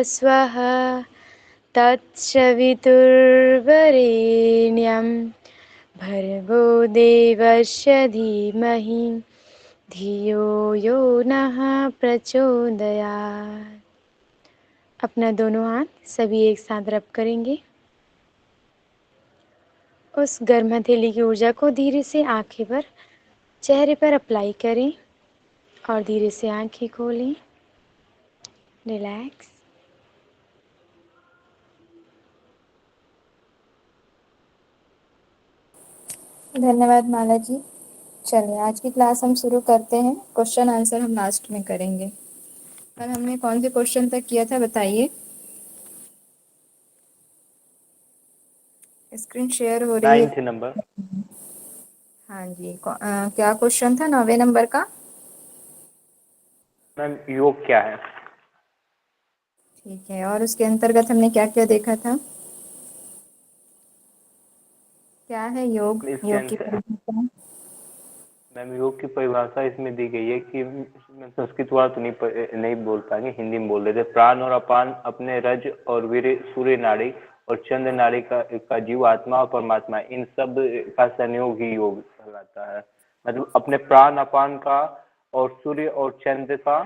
स्वः तत्सवितुर्वरेण्यं भर्गो देवस्य धीमहि धियो यो नः प्रचोदयात्। अपना दोनों हाथ सभी एक साथ रब करेंगे। उस गर्म हथेली की ऊर्जा को धीरे से आंखें पर, चेहरे पर अप्लाई करें और धीरे से आंखें खोलें। रिलैक्स। धन्यवाद माला जी। चलिए आज की क्लास हम शुरू करते हैं। क्वेश्चन आंसर हम लास्ट में करेंगे। कल हमने कौन से क्वेश्चन तक किया था बताइए। स्क्रीन शेयर हो रही है। 9th number. हाँ जी। क्या क्वेश्चन था 9वें नंबर का? मैम योग क्या है? ठीक है। और उसके अंतर्गत हमने क्या क्या देखा था? क्या है योग? इसके योग की अंदर परिभाषा। मैम योग की परिभाषा इसमें दी गई है कि मैं संस्कृत वाला तो नहीं बोल पाएंगे, हिंदी में बोल देते। प्राण और अपान अपने रज और वीर सूर्य नाड़ी और चंद्र नाड़ी का जीव आत्मा और परमात्मा, इन सब का संयोग ही योग कहलाता है। मतलब अपने प्राण अपान का और सूर्य और चंद्र का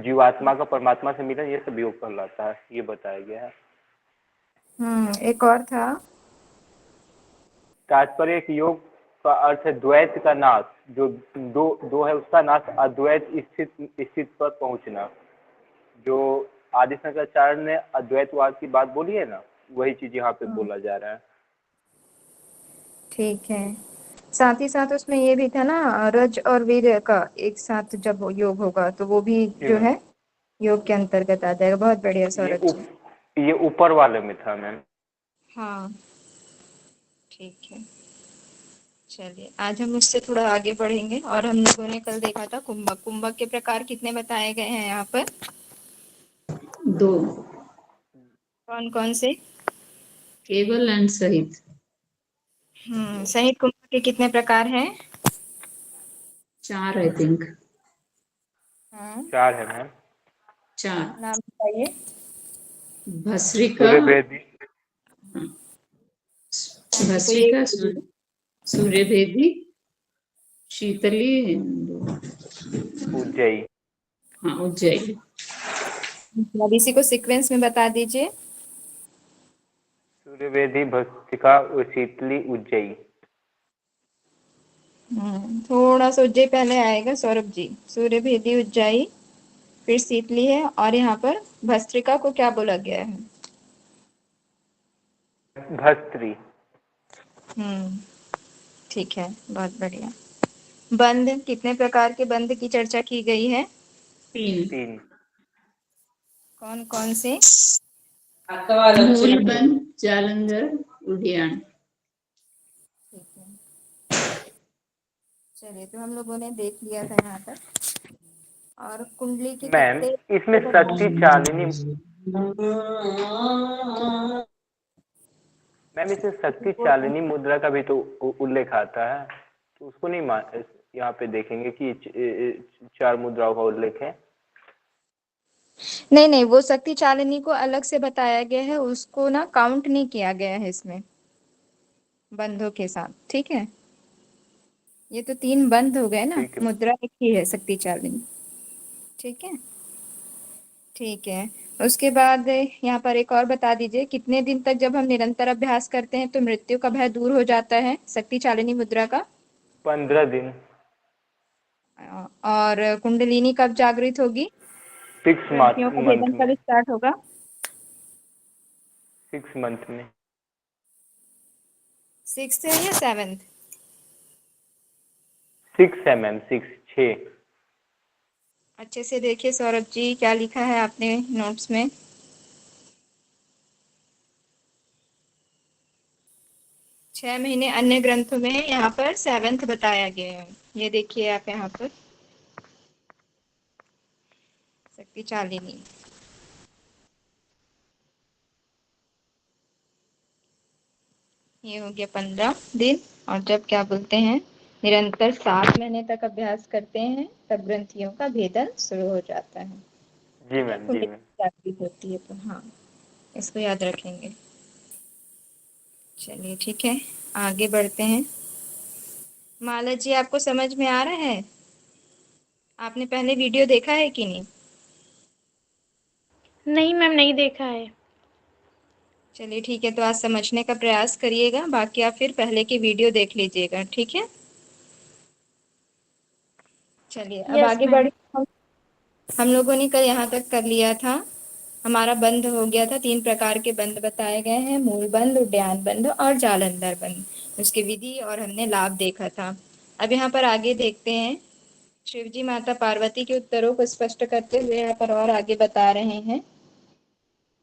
जीवात्मा का परमात्मा से मिलन, ये सब योग कहलाता है, ये बताया गया है। एक और था। तात्पर्य कि योग का अर्थ है द्वैत का नाश, जो दो दो है उसका नाश, अद्वैत स्थित पर पहुंचना। जो आदि शंकराचार्य ने अद्वैतवाद की बात बोली है ना, वही चीज यहाँ पे बोला जा रहा है। ठीक है। साथ ही साथ उसमें ये भी था ना, रज और वीर का एक साथ जब योग होगा तो वो भी जी जो मैम। है योग के अंतर्गत आ जाएगा। बहुत बढ़िया ये सौरभ जी। ये ऊपर वाले में था मैम। हाँ ठीक है। चलिए आज हम उससे थोड़ा आगे बढ़ेंगे। और हम लोगों ने कल देखा था कुंभक। कुंभक के प्रकार कितने बताए गए हैं यहाँ पर? 2। कौन कौन से? केवल एंड सहित। सहित कुंभक के कितने प्रकार हैं? 4 आई थिंक। 4 है मैम। 4। नाम बताइए। भस्त्रिका। सूर्यभेदी, हाँ, कोई भस्त्रिका, एक दीजिए। सूर्यभेदी, शीतली, उज्जयी। हाँ उज्जयी। अब इसी को सीक्वेंस में बता दीजिए। सूर्यभेदी, भस्त्रिका, शीतली, उज्जयी। थोड़ा सा उज्जयी पहले आएगा सौरभ जी। सूर्य भेदी उज्जयी, फिर शीतली है, और यहाँ पर भस्त्रिका को क्या बोला गया है? भस्त्री। ठीक है, बहुत बढ़िया। बंध, कितने प्रकार के बंध की चर्चा की गई है? 3। 3। कौन कौन से? मूलबंध, जालंधर, उद्यान। ठीक है। चलिए तो हम लोगों ने देख लिया था यहाँ तक। और कुंडली के मैम कितने इसमें बताए? शक्ति चालिनी, मैम इसमें शक्ति चालिनी मुद्रा का भी तो उल्लेख आता है, तो उसको नहीं मान, यहाँ पे देखेंगे कि 4 मुद्राओं का उल्लेख है। नहीं नहीं, वो शक्ति चालिनी को अलग से बताया गया है, उसको ना काउंट नहीं किया गया है इसमें बंधों के साथ। ठीक है, ये तो 3 बंध हो गए ना, ठीक है। मुद्रा एक ही है शक्ति चालिनी। ठीक है। ठीक है। उसके बाद यहाँ पर एक और बता दीजिए, कितने दिन तक जब हम निरंतर अभ्यास करते हैं तो मृत्यु का भय दूर हो जाता है शक्ति चालिनी मुद्रा का? 15 दिन। और कुंडलिनी कब जागृत होगी? 6 ग्रंथियों का मंथ भेदन में। कब स्टार्ट होगा? 6 मंथ में। 6th है या 7th? 6 है मैम, 6। अच्छे से देखिए सौरभ जी, क्या लिखा है आपने नोट्स में? छह महीने अन्य ग्रंथों में यहाँ पर 7th बताया गया है। ये देखिए आप यहाँ पर शक्ति चालिनी। ये हो गया 15 दिन। और जब क्या बोलते हैं निरंतर 7 महीने तक अभ्यास करते हैं तब ग्रंथियों का भेदन शुरू हो जाता है। जी मैम, जी कुंडली मैम। जागृत होती है, तो हाँ इसको याद रखेंगे। चलिए ठीक है, आगे बढ़ते हैं। माला जी, आपको समझ में आ रहा है? आपने पहले वीडियो देखा है कि नहीं? नहीं मैम, नहीं देखा है। चलिए ठीक है, तो आज समझने का प्रयास करिएगा, बाकी आप फिर पहले की वीडियो देख लीजिएगा, ठीक है? चलिए अब यस आगे मैम। बढ़े। हम लोगों ने कल यहाँ तक कर लिया था, हमारा बंध हो गया था। 3 प्रकार के बंध बताए गए हैं, मूल बंध, उड्डयन बंध और जालंधर बंध। उसकी विधि और हमने लाभ देखा था। अब यहाँ पर आगे देखते हैं। शिवजी माता पार्वती के उत्तरों को स्पष्ट करते हुए यहाँ पर और आगे बता रहे हैं।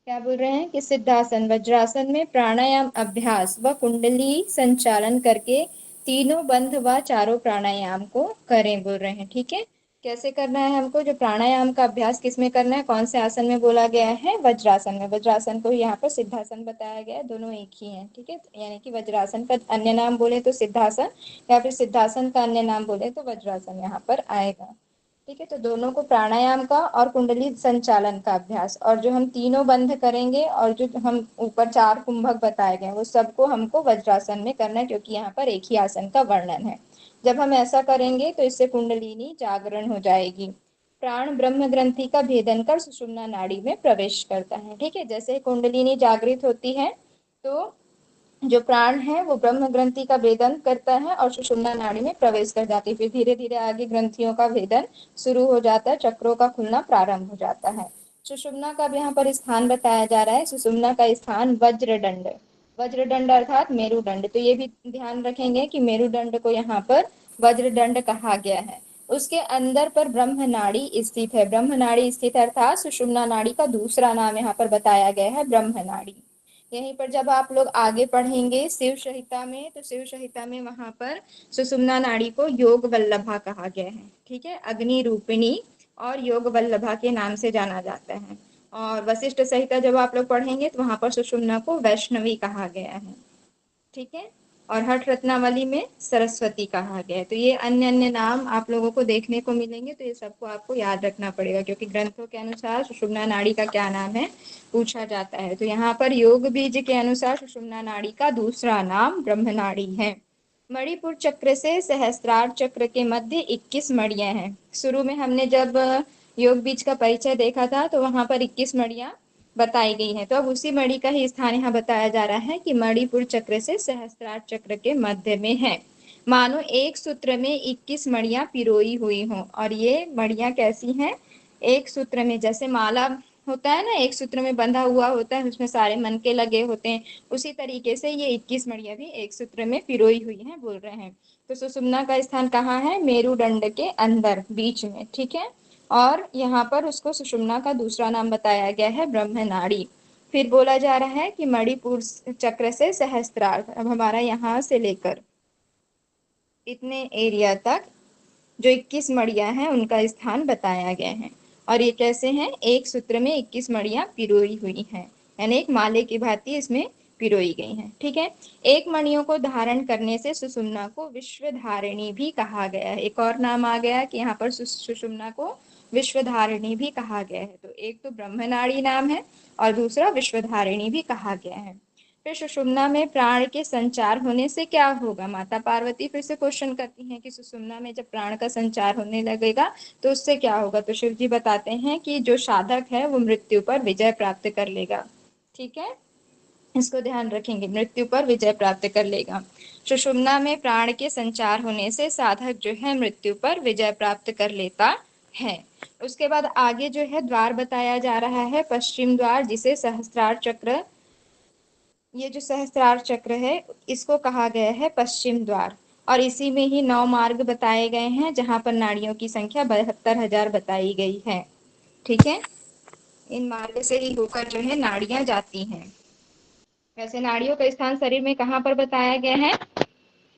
क्या बोल रहे हैं कि सिद्धासन वज्रासन में प्राणायाम अभ्यास व कुंडली संचालन करके तीनों बंध व चारों प्राणायाम को करें, बोल रहे हैं। ठीक है, कैसे करना है हमको? जो प्राणायाम का अभ्यास किस में करना है, कौन से आसन में बोला गया है? वज्रासन में। वज्रासन को यहाँ पर सिद्धासन बताया गया है, दोनों एक ही हैं। ठीक है, यानी कि वज्रासन का अन्य नाम बोले तो सिद्धासन, या फिर सिद्धासन का अन्य नाम बोले तो वज्रासन यहाँ पर आएगा। ठीक है, तो दोनों को प्राणायाम का और कुंडली संचालन का अभ्यास, और जो हम तीनों बंध करेंगे और जो हम ऊपर 4 कुंभक बताए गए वो सबको हमको वज्रासन में करना है, क्योंकि यहाँ पर एक ही आसन का वर्णन है। जब हम ऐसा करेंगे तो इससे कुंडलिनी जागरण हो जाएगी। प्राण ब्रह्म ग्रंथि का भेदन कर सुषुम्ना नाड़ी में प्रवेश करता है। ठीक है, जैसे कुंडलिनी जागृत होती है तो जो प्राण है वो ब्रह्म ग्रंथि का भेदन करता है और सुषुम्ना नाड़ी में प्रवेश कर जाती है। फिर धीरे धीरे आगे ग्रंथियों का भेदन शुरू हो जाता है, चक्रों का खुलना प्रारंभ हो जाता है। सुषुम्ना का भी यहाँ पर स्थान बताया जा रहा है। सुषुम्ना का स्थान वज्रदंड, वज्रदंड अर्थात मेरुदंड। तो ये भी ध्यान रखेंगे कि मेरुदंड को यहाँ पर वज्रदंड कहा गया है। उसके अंदर पर ब्रह्म नाड़ी स्थित है। ब्रह्म नाड़ी स्थित अर्थात सुषुम्ना नाड़ी का दूसरा नाम यहाँ पर बताया गया है, ब्रह्म नाड़ी। यहीं पर जब आप लोग आगे पढ़ेंगे शिव संहिता में, तो शिव संहिता में वहां पर सुषुम्ना नाड़ी को योग वल्लभा कहा गया है। ठीक है, अग्नि रूपिणी और योग वल्लभा के नाम से जाना जाता है। और वशिष्ठ संहिता जब आप लोग पढ़ेंगे तो वहां पर सुषुम्ना को वैष्णवी कहा गया है। ठीक है, और हठ रत्नावली में सरस्वती कहा गया है। तो ये अन्य अन्य नाम आप लोगों को देखने को मिलेंगे, तो ये सबको आपको याद रखना पड़ेगा, क्योंकि ग्रंथों के अनुसार सुषुम्ना नाड़ी का क्या नाम है पूछा जाता है। तो यहाँ पर योग बीज के अनुसार सुषुम्ना नाड़ी का दूसरा नाम ब्रह्म नाड़ी है। मणिपुर चक्र से सहस्त्रार चक्र के मध्य 21 मणियां हैं। शुरू में हमने जब योग बीज का परिचय देखा था तो वहां पर 21 मणियां बताई गई हैं। तो अब उसी मणि का ही स्थान यहाँ बताया जा रहा है कि मणिपुर चक्र से सहस्त्रार चक्र के मध्य में है। मानो एक सूत्र में 21 मणियां पिरोई हुई हों। और ये मणियां कैसी हैं? एक सूत्र में, जैसे माला होता है ना, एक सूत्र में बंधा हुआ होता है, उसमें सारे मनके लगे होते हैं, उसी तरीके से ये 21 मणियां भी एक सूत्र में पिरोई हुई हैं, बोल रहे हैं। तो सुषुम्ना का स्थान कहाँ है? मेरुदंड के अंदर बीच में। ठीक है, और यहाँ पर उसको सुषुम्ना का दूसरा नाम बताया गया है, ब्रह्म नाड़ी। फिर बोला जा रहा है कि मणिपुर चक्र से सहस्त्रार, अब हमारा यहाँ से लेकर इतने एरिया तक जो 21 मड़ियां हैं उनका स्थान बताया गया है। और ये कैसे हैं? एक सूत्र में 21 मड़ियां पिरोई हुई हैं, यानी एक माले की भांति इसमें पिरोई गई हैं। ठीक है, एक मणियों को धारण करने से सुषुम्ना को विश्व धारिणी भी कहा गया है। एक और नाम आ गया कि यहाँ पर सुषुम्ना को विश्व धारिणी भी कहा गया है। तो एक तो ब्रह्मनाड़ी नाम है और दूसरा विश्व धारिणी भी कहा गया है। फिर सुषुम्ना में प्राण के संचार होने से क्या होगा? माता पार्वती फिर से क्वेश्चन करती हैं कि सुषुम्ना में जब प्राण का संचार होने लगेगा तो उससे क्या होगा? तो शिव जी बताते हैं कि जो साधक है वो मृत्यु पर विजय प्राप्त कर लेगा। ठीक है, इसको ध्यान रखेंगे, मृत्यु पर विजय प्राप्त कर लेगा। सुषुम्ना में प्राण के संचार होने से साधक जो है मृत्यु पर विजय प्राप्त कर लेता है। उसके बाद आगे जो है द्वार बताया जा रहा है, पश्चिम द्वार, जिसे सहस्त्रार चक्र, ये जो सहस्त्रार चक्र है इसको कहा गया है पश्चिम द्वार। और इसी में ही 9 मार्ग बताए गए हैं, जहां पर नाड़ियों की संख्या 72,000 बताई गई है। ठीक है, इन मार्ग से ही होकर जो है नाड़ियां जाती हैं। वैसे नाड़ियों का स्थान शरीर में कहाँ पर बताया गया है?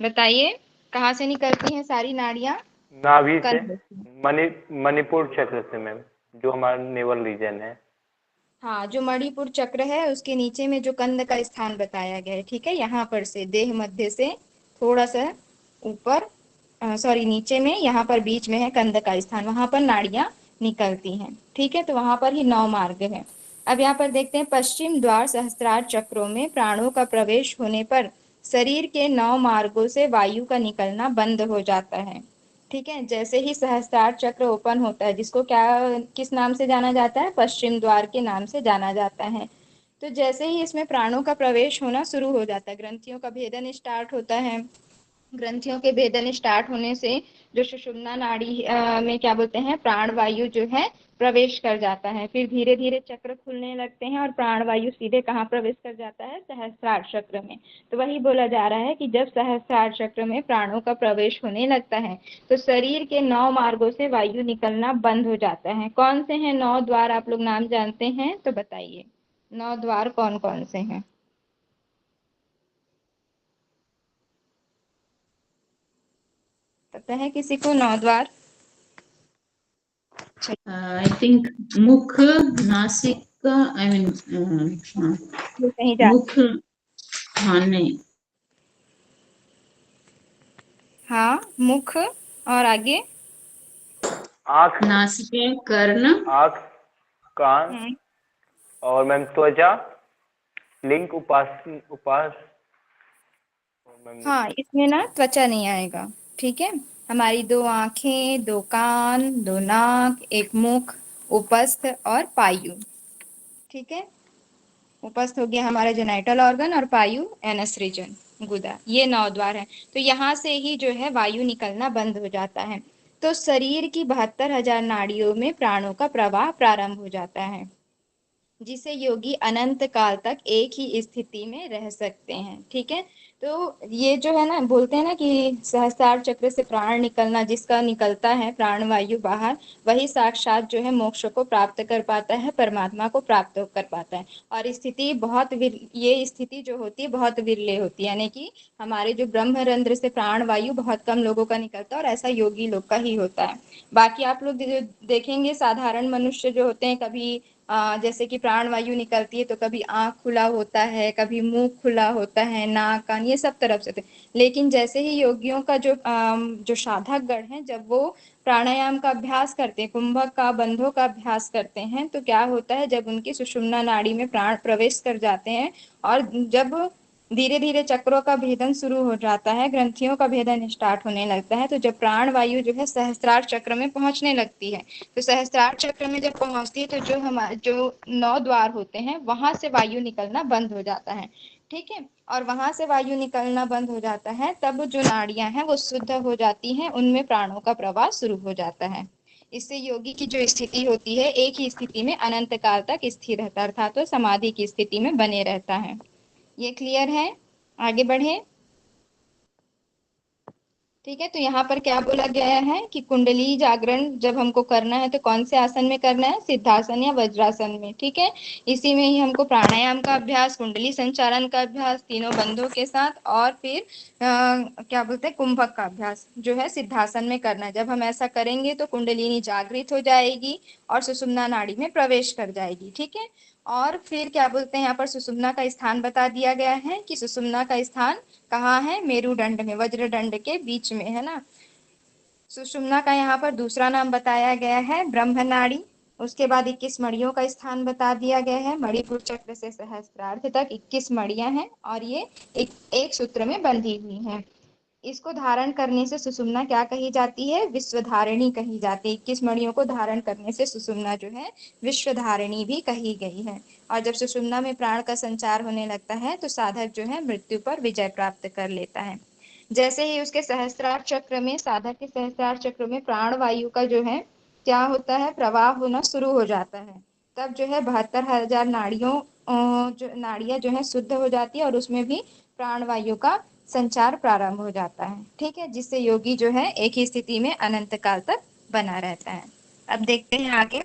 बताइए, कहाँ से निकलती हैं सारी नाड़ियां? नाभि से। कंध। मणिपुर चक्र से मैम, जो हमारा नेवल रीजन है। हाँ, जो मणिपुर चक्र है उसके नीचे में जो कंध का स्थान बताया गया है। ठीक है, यहाँ पर से देह मध्य से थोड़ा सा ऊपर, सॉरी नीचे में, यहाँ पर बीच में है कंध का स्थान, वहां पर नाड़ियां निकलती हैं। ठीक है, तो वहां पर ही 9 मार्ग है। अब यहाँ पर देखते हैं, पश्चिम द्वार सहस्त्रार चक्रों में प्राणों का प्रवेश होने पर शरीर के 9 मार्गों से वायु का निकलना बंद हो जाता है। ठीक है, जैसे ही सहस्त्रार चक्र ओपन होता है, जिसको क्या किस नाम से जाना जाता है, पश्चिम द्वार के नाम से जाना जाता है। तो जैसे ही इसमें प्राणों का प्रवेश होना शुरू हो जाता है, ग्रंथियों का भेदन स्टार्ट होता है। ग्रंथियों के भेदन स्टार्ट होने से जो सुषुम्ना नाड़ी में क्या बोलते हैं, प्राण वायु जो है प्रवेश कर जाता है। फिर धीरे धीरे चक्र खुलने लगते हैं और प्राण वायु सीधे कहाँ प्रवेश कर जाता है, सहस्त्रार चक्र में। तो वही बोला जा रहा है कि जब सहस्त्रार चक्र में प्राणों का प्रवेश होने लगता है तो शरीर के 9 मार्गों से वायु निकलना बंद हो जाता है। कौन से हैं 9 द्वार, आप लोग नाम जानते हैं तो बताइए, 9 द्वार कौन कौन से हैं? पता है किसी को 9 द्वार? आई थिंक मुख, नासिका, आई मीन ये कहीं जा, मुख, हाँ नहीं, हाँ मुख, और आगे? आँख, नासिका, कर्ण, आँख, कान और मैम त्वचा, लिंग, उपास और मैम हाँ, इसमें ना त्वचा नहीं आएगा। ठीक है, हमारी 2 आंखें, 2 कान, 2 नाक, 1 मुख, उपस्थ और पायु। ठीक है, उपस्थ हो गया हमारा जेनाइटल ऑर्गन और पायु एनस रीजन, गुदा। ये 9 द्वार है। तो यहाँ से ही जो है वायु निकलना बंद हो जाता है। तो शरीर की 72,000 नाड़ियों में प्राणों का प्रवाह प्रारंभ हो जाता है, जिसे योगी अनंत काल तक एक ही स्थिति में रह सकते हैं। ठीक है, तो ये जो है ना, बोलते हैं ना कि सहस्त्रार चक्र से प्राण निकलना, जिसका निकलता है प्राण वायु बाहर, वही साक्षात जो है मोक्ष को प्राप्त कर पाता है, परमात्मा को प्राप्त कर पाता है। और स्थिति बहुत ये स्थिति जो होती है बहुत विरले होती है, यानी कि हमारे जो ब्रह्मरंध्र से प्राण वायु बहुत कम लोगों का निकलता है और ऐसा योगी लोग का ही होता है। बाकी आप लोग देखेंगे साधारण मनुष्य जो होते हैं, कभी जैसे कि प्राण वायु निकलती है तो कभी आंख खुला होता है, कभी मुंह खुला होता है, नाक कान ये सब तरफ से। लेकिन जैसे ही योगियों का जो साधक गण है, जब वो प्राणायाम का अभ्यास करते हैं, कुंभक का, बंधों का अभ्यास करते हैं, तो क्या होता है, जब उनकी सुषुम्ना नाड़ी में प्राण प्रवेश कर जाते हैं और जब धीरे धीरे चक्रों का भेदन शुरू हो जाता है, ग्रंथियों का भेदन स्टार्ट होने लगता है, तो जब प्राण वायु जो है सहस्त्रार चक्र में पहुंचने लगती है, तो सहस्त्रार चक्र में जब पहुंचती है तो जो हमारे जो 9 द्वार होते हैं वहां से वायु निकलना बंद हो जाता है। ठीक है, और वहां से वायु निकलना बंद हो जाता है, तब जो नाड़ियां हैं वो शुद्ध हो जाती हैं, उनमें प्राणों का प्रवाह शुरू हो जाता है। इससे योगी की जो स्थिति होती है, एक ही स्थिति में अनंत काल तक स्थिर रहता है, अर्थात तो समाधि की स्थिति में बने रहता है। ये क्लियर है? आगे बढ़े। ठीक है, तो यहाँ पर क्या बोला गया है कि कुंडली जागरण जब हमको करना है तो कौन से आसन में करना है, सिद्धासन या वज्रासन में। ठीक है, इसी में ही हमको प्राणायाम का अभ्यास, कुंडली संचालन का अभ्यास तीनों बंधों के साथ, और फिर क्या बोलते हैं, कुंभक का अभ्यास जो है सिद्धासन में करना है। जब हम ऐसा करेंगे तो कुंडलिनी जागृत हो जाएगी और सुषुम्ना नाड़ी में प्रवेश कर जाएगी। ठीक है, और फिर क्या बोलते हैं, यहाँ पर सुषुम्ना का स्थान बता दिया गया है कि सुषुम्ना का स्थान कहाँ है, मेरुदंड में, वज्रदंड के बीच में, है ना। सुषुम्ना का यहाँ पर दूसरा नाम बताया गया है ब्रह्मनाड़ी। उसके बाद 21 मणियों का स्थान बता दिया गया है। मणिपुर चक्र से सहस्त्रार्थ तक 21 मणियां हैं और ये एक सूत्र में बंधी हुई हैं। इसको धारण करने से सुषुम्ना क्या कही जाती है, विश्वधारिणी कही जाती है। 21 मणियों को धारण करने से सुषुम्ना जो है विश्वधारिणी भी कही गई है। और जब सुषुम्ना में प्राण का संचार होने लगता है तो साधक जो है मृत्यु पर विजय प्राप्त कर लेता है। जैसे ही उसके सहस्त्रार चक्र में, साधक के सहस्त्रार चक्र में प्राण वायु का जो है क्या होता है, प्रवाह होना शुरू हो जाता है, तब जो है 72,000 नाड़ियों जो नाड़ियां जो है शुद्ध हो जाती है और उसमें भी प्राण वायु का संचार प्रारंभ हो जाता है। ठीक है, जिससे योगी जो है एक ही स्थिति में अनंत काल तक बना रहता है। अब देखते हैं आगे।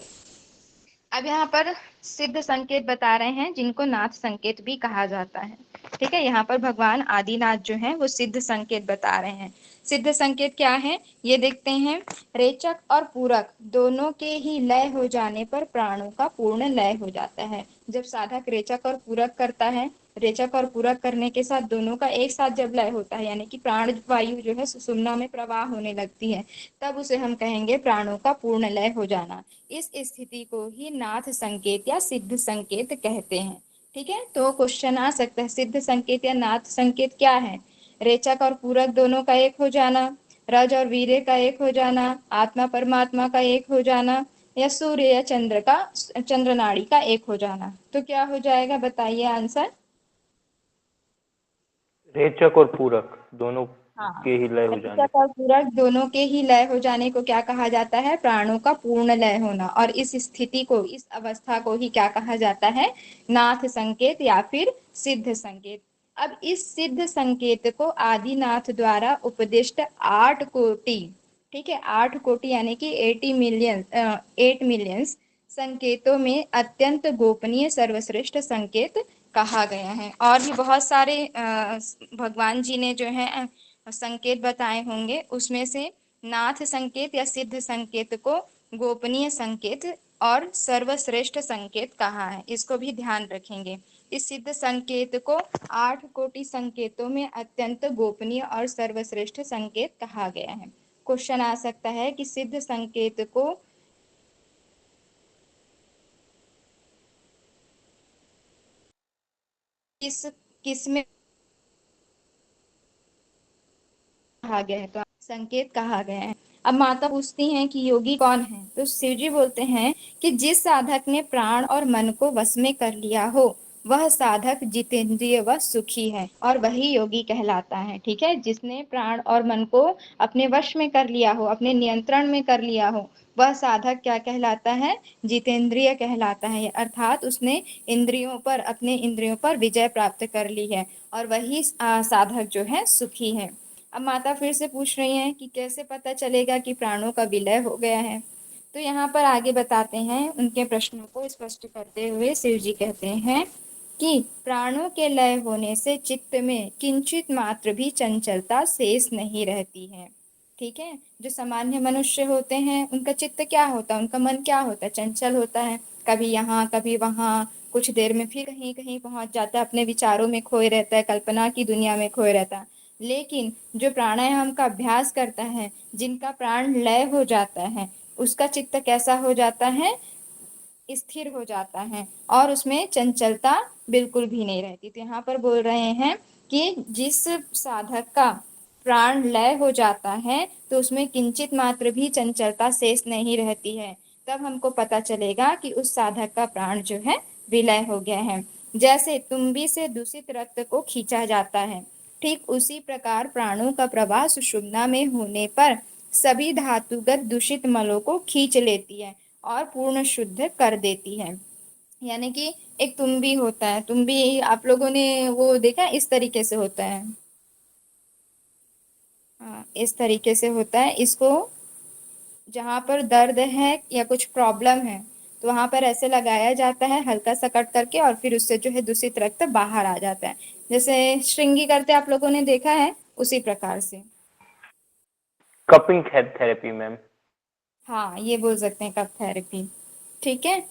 अब यहाँ पर सिद्ध संकेत बता रहे हैं, जिनको नाथ संकेत भी कहा जाता है। ठीक है, यहाँ पर भगवान आदिनाथ जो है वो सिद्ध संकेत बता रहे हैं। सिद्ध संकेत क्या है ये देखते हैं। रेचक और पूरक दोनों के ही लय हो जाने पर प्राणों का पूर्ण लय हो जाता है। जब साधक रेचक और पूरक करता है रेचक और पूरक करने के साथ दोनों का एक साथ जब लय होता है, यानी कि प्राण वायु जो है सुषुम्ना में प्रवाह होने लगती है, तब उसे हम कहेंगे प्राणों का पूर्ण लय हो जाना। इस स्थिति को ही नाथ संकेत या सिद्ध संकेत कहते हैं। ठीक है, तो क्वेश्चन आ सकता है सिद्ध संकेत या नाथ संकेत क्या है? रेचक और पूरक दोनों का एक हो जाना, रज और वीर्य का एक हो जाना, आत्मा परमात्मा का एक हो जाना, या सूर्य या चंद्र नाड़ी का एक हो जाना। तो क्या हो जाएगा, बताइए आंसर। रेचक और पूरक दोनों हाँ, के ही लय हो जाने रेचक पर। और पूरक दोनों के ही लय हो जाने को क्या कहा जाता है? प्राणों का पूर्ण लय होना। और इस स्थिति को, इस अवस्था को ही क्या कहा जाता है? नाथ संकेत या फिर सिद्ध संकेत। अब इस सिद्ध संकेत को आदिनाथ द्वारा उपदिष्ट 8 कोटि, ठीक है, 8 कोटि यानी कि 8 मिलियंस संकेतों में अत्यंत गोपनीय सर्वश्रेष्ठ संकेत कहा गया है। और भी बहुत सारे भगवान जी ने जो है संकेत बताए होंगे, उसमें से नाथ संकेत या सिद्ध संकेत को गोपनीय संकेत और सर्वश्रेष्ठ संकेत कहा है, इसको भी ध्यान रखेंगे। इस सिद्ध संकेत को 8 कोटि संकेतों में अत्यंत गोपनीय और सर्वश्रेष्ठ संकेत कहा गया है। क्वेश्चन आ सकता है कि सिद्ध संकेत को किस में कहा गया है? तो संकेत कहा गया है। अब माता पूछती हैं कि योगी कौन है? तो शिव जी बोलते हैं कि जिस साधक ने प्राण और मन को वश में कर लिया हो, वह साधक जितेंद्रिय व सुखी है, और वही योगी कहलाता है। ठीक है, जिसने प्राण और मन को अपने वश में कर लिया हो, अपने नियंत्रण में कर लिया हो, वह साधक क्या कहलाता है? जितेंद्रिय कहलाता है, अर्थात उसने इंद्रियों पर, अपने इंद्रियों पर विजय प्राप्त कर ली है, और वही साधक जो है सुखी है। अब माता फिर से पूछ रही हैं कि कैसे पता चलेगा कि प्राणों का विलय हो गया है? तो यहाँ पर आगे बताते हैं, उनके प्रश्नों को स्पष्ट करते हुए शिव जी कहते हैं कि प्राणों के लय होने से चित्त में किंचित मात्र भी चंचलता शेष नहीं रहती है। ठीक है, जो सामान्य मनुष्य होते हैं उनका चित्त क्या होता है, उनका मन क्या होता है? चंचल होता है, कभी यहाँ कभी वहाँ, कुछ देर में फिर कहीं कहीं पहुंच जाता है, अपने विचारों में खोए रहता है, कल्पना की दुनिया में खोए रहता है। लेकिन जो प्राणायाम का अभ्यास करता है, जिनका प्राण लय हो जाता है, उसका चित्त कैसा हो जाता है? स्थिर हो जाता है, और उसमें चंचलता बिल्कुल भी नहीं रहती। तो यहाँ पर बोल रहे हैं कि जिस साधक का प्राण लय हो जाता है, तो उसमें किंचित मात्र भी चंचलता शेष नहीं रहती है। तब हमको पता चलेगा कि उस साधक का प्राण जो है विलय हो गया है। जैसे तुम्बी से दूषित रक्त को खींचा जाता है, ठीक उसी प्रकार प्राणों का प्रवाह सुषुम्ना में होने पर सभी धातुगत दूषित मलों को खींच लेती है और पूर्ण शुद्ध कर देती है। यानी कि एक तुम्बी होता है, तुम्बी आप लोगों ने वो देखा, इस तरीके से होता है। हाँ, इस तरीके से होता है। इसको जहाँ पर दर्द है या कुछ प्रॉब्लम है, तो वहां पर ऐसे लगाया जाता है, हल्का सा कट करके, और फिर उससे जो है दूषित रक्त बाहर आ जाता है। जैसे श्रृंगी करते आप लोगों ने देखा है, उसी प्रकार से। Cupping therapy ma'am. हाँ, ये बोल सकते हैं, कप थेरेपी। ठीक है,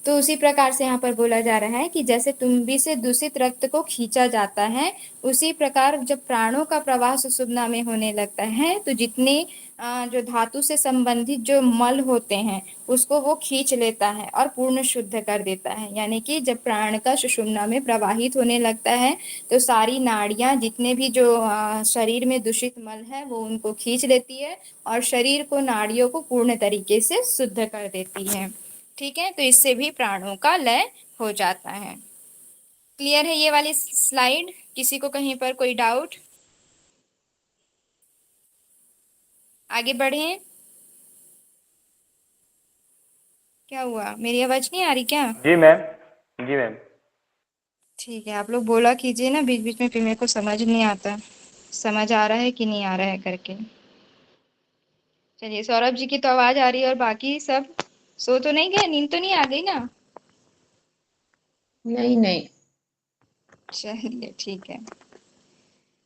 तो उसी प्रकार से यहाँ पर बोला जा रहा है कि जैसे तुम्बी से दूषित रक्त को खींचा जाता है, उसी प्रकार जब प्राणों का प्रवाह सुषुम्ना में होने लगता है, तो जितने जो धातु से संबंधित जो मल होते हैं, उसको वो खींच लेता है और पूर्ण शुद्ध कर देता है। यानी कि जब प्राण का सुषुम्ना में प्रवाहित होने लगता है, तो सारी नाड़ियां, जितने भी जो शरीर में दूषित मल है, वो उनको खींच लेती है और शरीर को, नाड़ियों को पूर्ण तरीके से शुद्ध कर देती है। ठीक है, तो इससे भी प्राणों का लय हो जाता है। क्लियर है ये वाली स्लाइड? किसी को कहीं पर कोई डाउट? आगे बढ़े। क्या हुआ, मेरी आवाज नहीं आ रही क्या? जी मैम। जी मैम। ठीक है, आप लोग बोला कीजिए ना बीच बीच में, फिर मेरे को समझ नहीं आता समझ आ रहा है कि नहीं आ रहा है करके। चलिए, सौरभ जी की तो आवाज आ रही है, और बाकी सब सो तो नहीं गए? नींद तो नहीं आ गई ना? नहीं नहीं। चलिए ठीक है।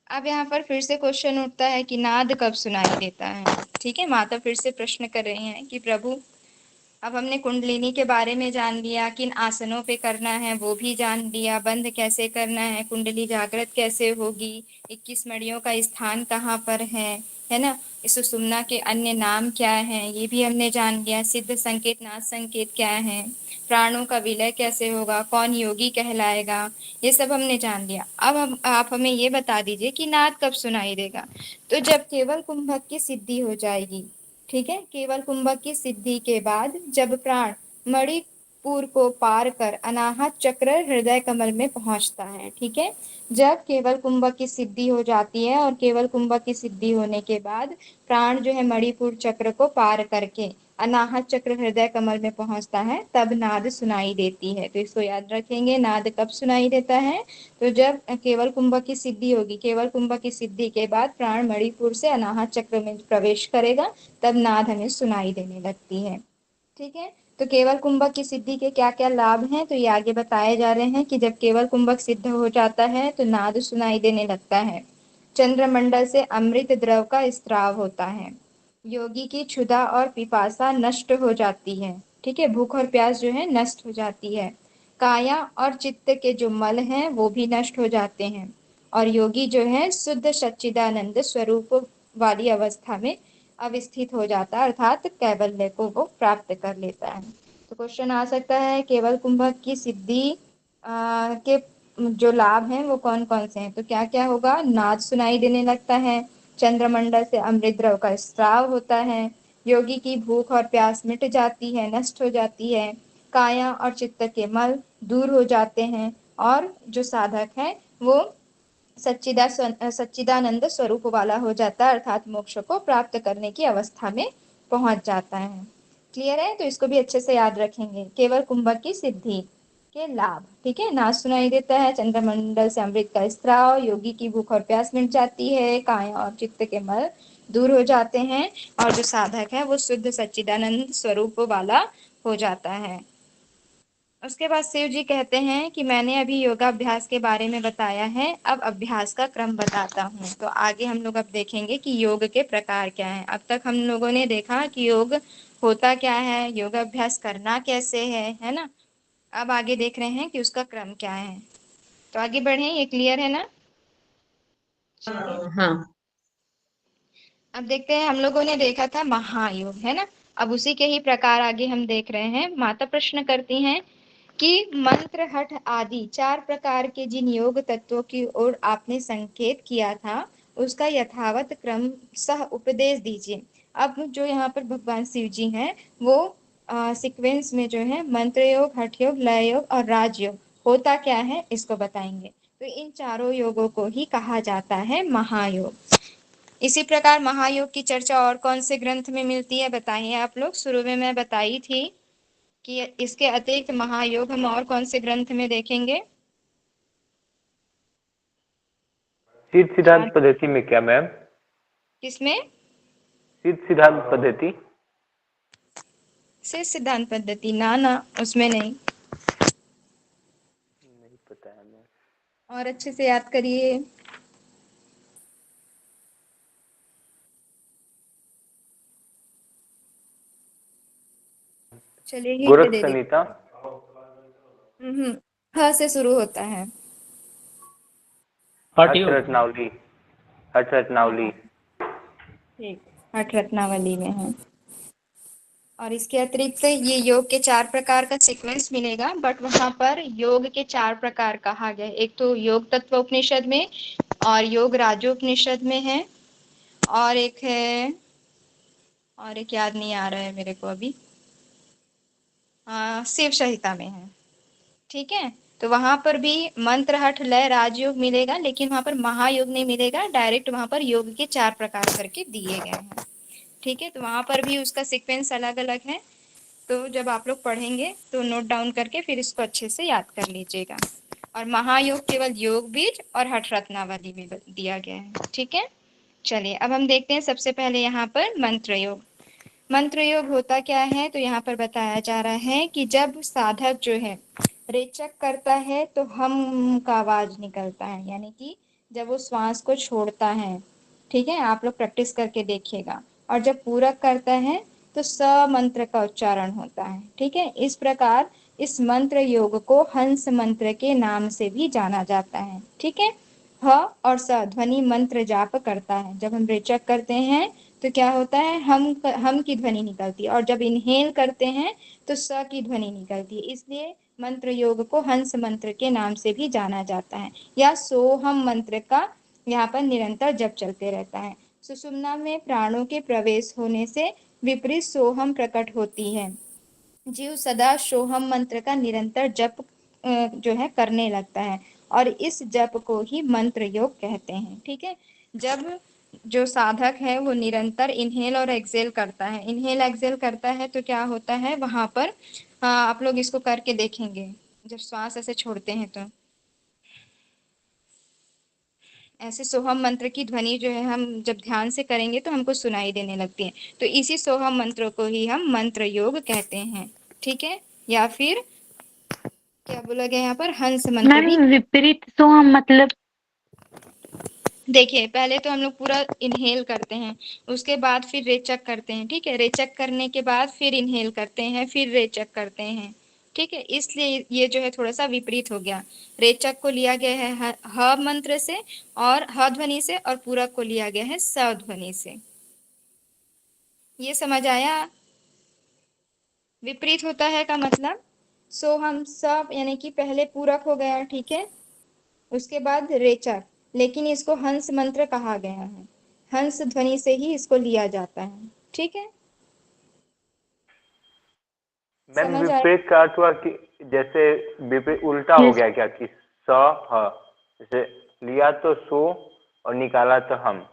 अब यहाँ पर फिर से क्वेश्चन उठता है कि नाद कब सुनाई देता है? ठीक है, माता फिर से प्रश्न कर रही हैं कि प्रभु अब हमने कुंडलिनी के बारे में जान लिया, किन आसनों पे करना है वो भी जान लिया, बंद कैसे करना है, कुंडली जागृत कैसे होगी, 21 मणियों का स्थान कहाँ पर है ना, इस सुषुम्ना के अन्य नाम क्या हैं ये भी हमने जान लिया, सिद्ध संकेत नाद संकेत क्या है, प्राणों का विलय कैसे होगा, कौन योगी कहलाएगा, ये सब हमने जान लिया। अब आप हमें ये बता दीजिए कि नाद कब सुनाई देगा। तो जब केवल कुंभक की सिद्धि हो जाएगी, ठीक है, केवल कुंभक की सिद्धि के बाद जब प्राण मणिपुर को पार कर अनाहत चक्र हृदय कमल में पहुंचता है, ठीक है, जब केवल कुंभक की सिद्धि हो जाती है और केवल कुंभक की सिद्धि होने के बाद प्राण जो है मणिपुर चक्र को पार करके अनाहत चक्र हृदय कमल में पहुंचता है, तब नाद सुनाई देती है। तो इसको याद रखेंगे, नाद कब सुनाई देता है, तो जब केवल कुंभक की सिद्धि होगी, केवल कुंभक की सिद्धि के बाद प्राण मणिपुर से अनाहत चक्र में प्रवेश करेगा, तब नाद हमें सुनाई देने लगती है, ठीक है। तो केवल कुंभक की सिद्धि के क्या क्या लाभ हैं, तो ये आगे बताए जा रहे हैं कि जब केवल कुंभक सिद्ध हो जाता है तो नाद सुनाई देने लगता है, चंद्रमंडल से अमृत द्रव का स्त्राव होता है, योगी की क्षुधा और पिपासा नष्ट हो जाती है, ठीक है, भूख और प्यास जो है नष्ट हो जाती है, काया और चित्त के जो मल हैं वो भी नष्ट हो जाते हैं, और योगी जो है शुद्ध सच्चिदानंद स्वरूप वाली अवस्था में अवस्थित हो जाता है, अर्थात कैवल्य को वो प्राप्त कर लेता है। तो क्वेश्चन आ सकता है केवल कुंभक की सिद्धि के जो लाभ हैं वो कौन कौन से हैं, तो क्या क्या होगा, नाद सुनाई देने लगता है, चंद्रमंडल से अमृत द्रव का स्त्राव होता है, योगी की भूख और प्यास मिट जाती है, नष्ट हो जाती है, काया और चित्त के मल दूर हो जाते हैं, और जो साधक है वो सच्चिदानंद स्वरूप वाला हो जाता है, अर्थात मोक्ष को प्राप्त करने की अवस्था में पहुंच जाता है। क्लियर है, तो इसको भी अच्छे से याद रखेंगे, केवल कुंभक की सिद्धि के लाभ, ठीक है, नाद सुनाई देता है, चंद्रमंडल से अमृत का स्त्राव, योगी की भूख और प्यास मिट जाती है, काया और चित्त के मल दूर हो जाते हैं, और जो साधक है वो शुद्ध सच्चिदानंद स्वरूप वाला हो जाता है। उसके बाद शिव जी कहते हैं कि मैंने अभी योगाभ्यास के बारे में बताया है, अब अभ्यास का क्रम बताता हूँ। तो आगे हम लोग अब देखेंगे कि योग के प्रकार क्या हैं। अब तक हम लोगों ने देखा कि योग होता क्या है, योगाभ्यास करना कैसे है ना। अब आगे देख रहे हैं कि उसका क्रम क्या है। तो आगे बढ़े, ये क्लियर है ना। चलिए हाँ। अब देखते हैं, हम लोगों ने देखा था महायोग, है ना। अब उसी के ही प्रकार आगे हम देख रहे हैं। माता प्रश्न करती हैं कि मंत्र हठ आदि 4 प्रकार के जिन योग तत्वों की ओर आपने संकेत किया था, उसका यथावत क्रम सह उपदेश दीजिए। अब जो यहाँ पर भगवान शिव जी हैं वो सीक्वेंस में जो है मंत्र योग, हठ योग, लय योग और राजयोग होता क्या है इसको बताएंगे। तो इन चारों योगों को ही कहा जाता है महायोग। इसी प्रकार महायोग की चर्चा और कौन से ग्रंथ में मिलती है बताइए आप लोग। शुरू में मैं बताई थी कि इसके अतिरिक्त महायोग हम और कौन से ग्रंथ में देखेंगे। सिद्ध सिद्धांत याद पद्धति में क्या मैम? किसमें? सिद्ध सिद्धांत पद्धति। सिद्ध सिद्धांत पद्धति ना ना, उसमें नहीं। नहीं पता है मैम। और अच्छे से याद करिए। चलिए यहीं पे गोरख दे दे। संहिता। ह से शुरू होता है। हठ रत्नावली। हठ रत्नावली। हाँ ठीक, हठ रत्नावली में है। और इसके अतिरिक्त ये योग के 4 प्रकार का सीक्वेंस मिलेगा, बट वहां पर योग के 4 प्रकार कहा गया। एक तो योग तत्व उपनिषद में, और योग राजोपनिषद में है, और एक है, और एक याद नहीं आ रहा है मेरे को अभी, शिव संहिता में है। ठीक है, तो वहां पर भी मंत्र हठ लय राजयोग मिलेगा, लेकिन वहां पर महायोग नहीं मिलेगा। डायरेक्ट वहां पर योग के 4 प्रकार करके दिए गए हैं। ठीक है, तो वहां पर भी उसका सीक्वेंस अलग अलग है। तो जब आप लोग पढ़ेंगे तो नोट डाउन करके फिर इसको अच्छे से याद कर लीजिएगा। और महायोग केवल योग बीज और हठ रत्नावली में दिया गया है। ठीक है, चलिए अब हम देखते हैं सबसे पहले यहाँ पर मंत्र योग। मंत्र योग होता क्या है, तो यहाँ पर बताया जा रहा है कि जब साधक जो है रेचक करता है तो हम का आवाज निकलता है, यानी कि जब वो श्वास को छोड़ता है। ठीक है, आप लोग प्रैक्टिस करके देखिएगा। और जब पूरक करता है तो स मंत्र का उच्चारण होता है। ठीक है, इस प्रकार इस मंत्र योग को हंस मंत्र के नाम से भी जाना जाता है। ठीक है, ह और स ध्वनि मंत्र जाप करता है। जब हम रेचक करते हैं तो क्या होता है, हम की ध्वनि निकलती है, और जब इनहेल करते हैं तो स की ध्वनि निकलती है। इसलिए मंत्र योग को हंस मंत्र के नाम से भी जाना जाता है, या सोहम मंत्र का यहाँ पर निरंतर जप चलते रहता है। सुषुम्ना में प्राणों के प्रवेश होने से विपरीत सोहम प्रकट होती है। जीव सदा सोहम मंत्र का निरंतर जप जो है करने लगता है, और इस जप को ही मंत्र योग कहते हैं। ठीक है, जब जो साधक है वो निरंतर इनहेल और एक्सेल करता है, इनहेल एक्सेल करता है तो क्या होता है वहां पर, आप लोग इसको करके देखेंगे, जब श्वास ऐसे छोड़ते हैं तो ऐसे सोहम मंत्र की ध्वनि जो है हम जब ध्यान से करेंगे तो हमको सुनाई देने लगती है। तो इसी सोहम मंत्र को ही हम मंत्र योग कहते हैं। ठीक है, या फिर क्या बोला गया यहाँ पर, हंस मंत्र मैम भी। विपरीत सोहम मतलब? देखिए, पहले तो हम लोग पूरा इनहेल करते हैं, उसके बाद फिर रेचक करते हैं। ठीक है, रेचक करने के बाद फिर इनहेल करते हैं, फिर रेचक करते हैं। ठीक है, इसलिए ये जो है थोड़ा सा विपरीत हो गया। रेचक को लिया गया है ह मंत्र से और ह ध्वनि से, और पूरक को लिया गया है स ध्वनि से। ये समझ आया? विपरीत होता है का मतलब, सो हम सब यानी कि पहले पूरक हो गया। ठीक है, उसके बाद रेचक, लेकिन इसको हंस मंत्र कहा गया है, हंस ध्वनि से ही इसको लिया जाता है। ठीक है, मैम समझ आए? विपरीत का अर्थ हुआ कि जैसे विपरीत उल्टा हो यस। गया क्या, कि स ह, जैसे लिया तो सो और निकाला तो हम,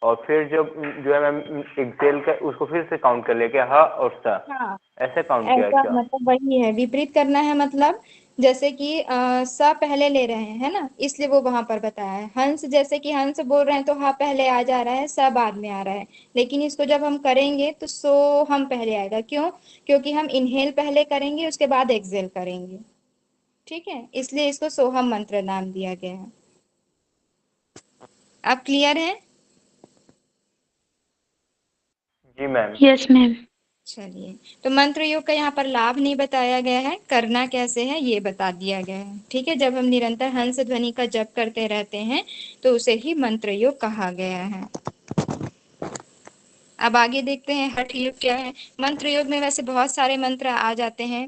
और फिर जब जो है मैम एक्सेल का उसको फिर से काउंट कर लिया क्या, ह और स, हाँ, ऐसे काउंट किया ऐसा क्या? मतलब वही है, विपरीत करना है मतलब, जैसे कि स पहले ले रहे हैं, है ना, इसलिए वो वहां पर बताया है। हंस, जैसे कि हंस बोल रहे हैं तो हा पहले आ जा रहा है, स बाद में आ रहा है, लेकिन इसको जब हम करेंगे तो सो हम पहले आएगा। क्यों? क्योंकि हम इनहेल पहले करेंगे, उसके बाद एक्सेल करेंगे। ठीक है, इसलिए इसको सोहम मंत्र नाम दिया गया है। अब क्लियर है? जी मैम। Yes ma'am. चलिए, तो मंत्र योग का यहाँ पर लाभ नहीं बताया गया है, करना कैसे है ये बता दिया गया है। ठीक है, जब हम निरंतर हंस ध्वनि का जप करते रहते हैं तो उसे ही मंत्र योग कहा गया है। अब आगे देखते हैं हठ योग क्या है। मंत्र योग में वैसे बहुत सारे मंत्र आ जाते हैं,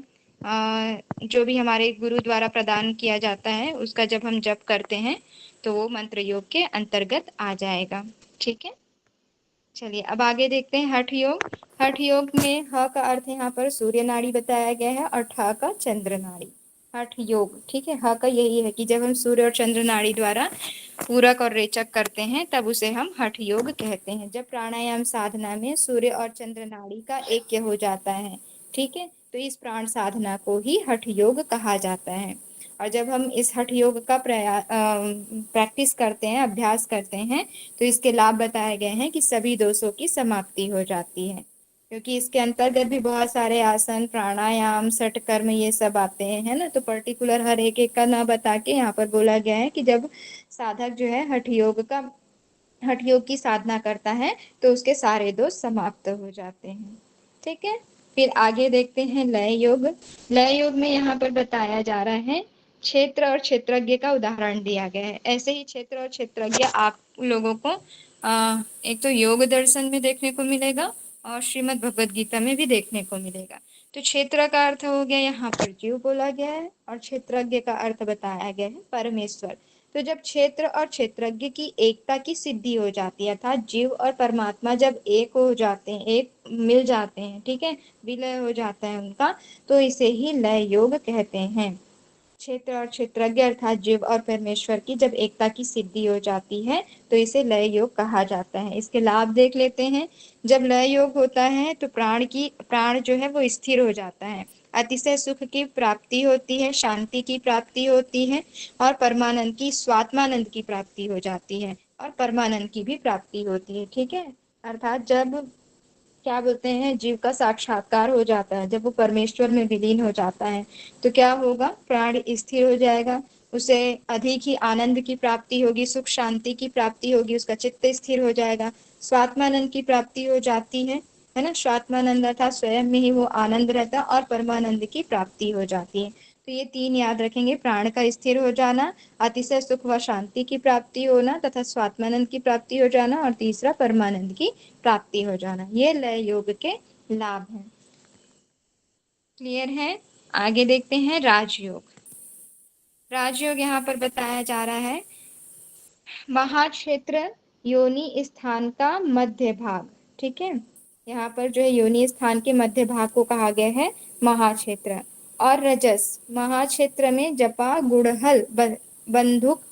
जो भी हमारे गुरु द्वारा प्रदान किया जाता है उसका जब हम जप करते हैं तो वो मंत्र योग के अंतर्गत आ जाएगा। ठीक है, चलिए अब आगे देखते हैं हठ योग। हठ योग में ह का अर्थ यहाँ पर सूर्य नाड़ी बताया गया है, और ठ का चंद्र नाड़ी। हठ योग, ठीक है, ह का यही है कि जब हम सूर्य और चंद्र नाड़ी द्वारा पूरक और रेचक करते हैं तब उसे हम हठ योग कहते हैं। जब प्राणायाम साधना में सूर्य और चंद्र नाड़ी का ऐक्य हो जाता है, ठीक है, तो इस प्राण साधना को ही हठ योग कहा जाता है। और जब हम इस हठ योग का प्रैक्टिस करते हैं, अभ्यास करते हैं, तो इसके लाभ बताए गए हैं कि सभी दोषों की समाप्ति हो जाती है, क्योंकि इसके अंतर्गत भी बहुत सारे आसन, प्राणायाम, सठ कर्म ये सब आते हैं, है ना। तो पर्टिकुलर हर एक एक का ना बता के यहाँ पर बोला गया है कि जब साधक जो है हठ योग की साधना करता है तो उसके सारे दोष समाप्त हो जाते हैं। ठीक है, फिर आगे देखते हैं लय योग। लय योग में यहाँ पर बताया जा रहा है, क्षेत्र और क्षेत्रज्ञ का उदाहरण दिया गया है। ऐसे ही क्षेत्र और क्षेत्रज्ञ आप लोगों को एक तो योग दर्शन में देखने को मिलेगा और श्रीमद् भगवद गीता में भी देखने को मिलेगा। तो क्षेत्र का अर्थ हो गया यहाँ पर जीव बोला गया है, और क्षेत्रज्ञ का अर्थ बताया गया है परमेश्वर। तो जब क्षेत्र और क्षेत्रज्ञ की एकता की सिद्धि हो जाती है, अर्थात जीव और परमात्मा जब एक हो जाते हैं, एक मिल जाते हैं, ठीक है, विलय हो जाता है उनका, तो इसे ही लय योग कहते हैं। क्षेत्र और क्षेत्रज्ञ अर्थात जीव और परमेश्वर की जब एकता की सिद्धि हो जाती है तो इसे लय योग कहा जाता है। इसके लाभ देख लेते हैं। जब लय योग होता है तो प्राण जो है वो स्थिर हो जाता है, अतिशय सुख की प्राप्ति होती है, शांति की प्राप्ति होती है, और परमानंद की, स्वात्मानंद की प्राप्ति हो जाती है, और परमानंद की भी प्राप्ति होती है। ठीक है, अर्थात जब क्या बोलते हैं, जीव का साक्षात्कार हो जाता है, जब वो परमेश्वर में विलीन हो जाता है तो क्या होगा, प्राण स्थिर हो जाएगा, उसे अधिक ही आनंद की प्राप्ति होगी, सुख शांति की प्राप्ति होगी, उसका चित्त स्थिर हो जाएगा, स्वात्मानंद की प्राप्ति हो जाती है, है ना। स्वात्मानंद अर्थात स्वयं में ही वो आनंद रहता और परमानंद की प्राप्ति हो जाती है। तो ये 3 याद रखेंगे, प्राण का स्थिर हो जाना, अतिशय सुख व शांति की प्राप्ति होना तथा स्वात्मानंद की प्राप्ति हो जाना, और तीसरा परमानंद की प्राप्ति हो जाना। ये लय योग के लाभ हैं। क्लियर है। आगे देखते हैं राजयोग। राजयोग यहाँ पर बताया जा रहा है, महाक्षेत्र योनि स्थान का मध्य भाग। ठीक है, यहाँ पर जो है योनि स्थान के मध्य भाग को कहा गया है महाक्षेत्र। और रजस, महाक्षेत्र में जपा गुड़हल बंदूक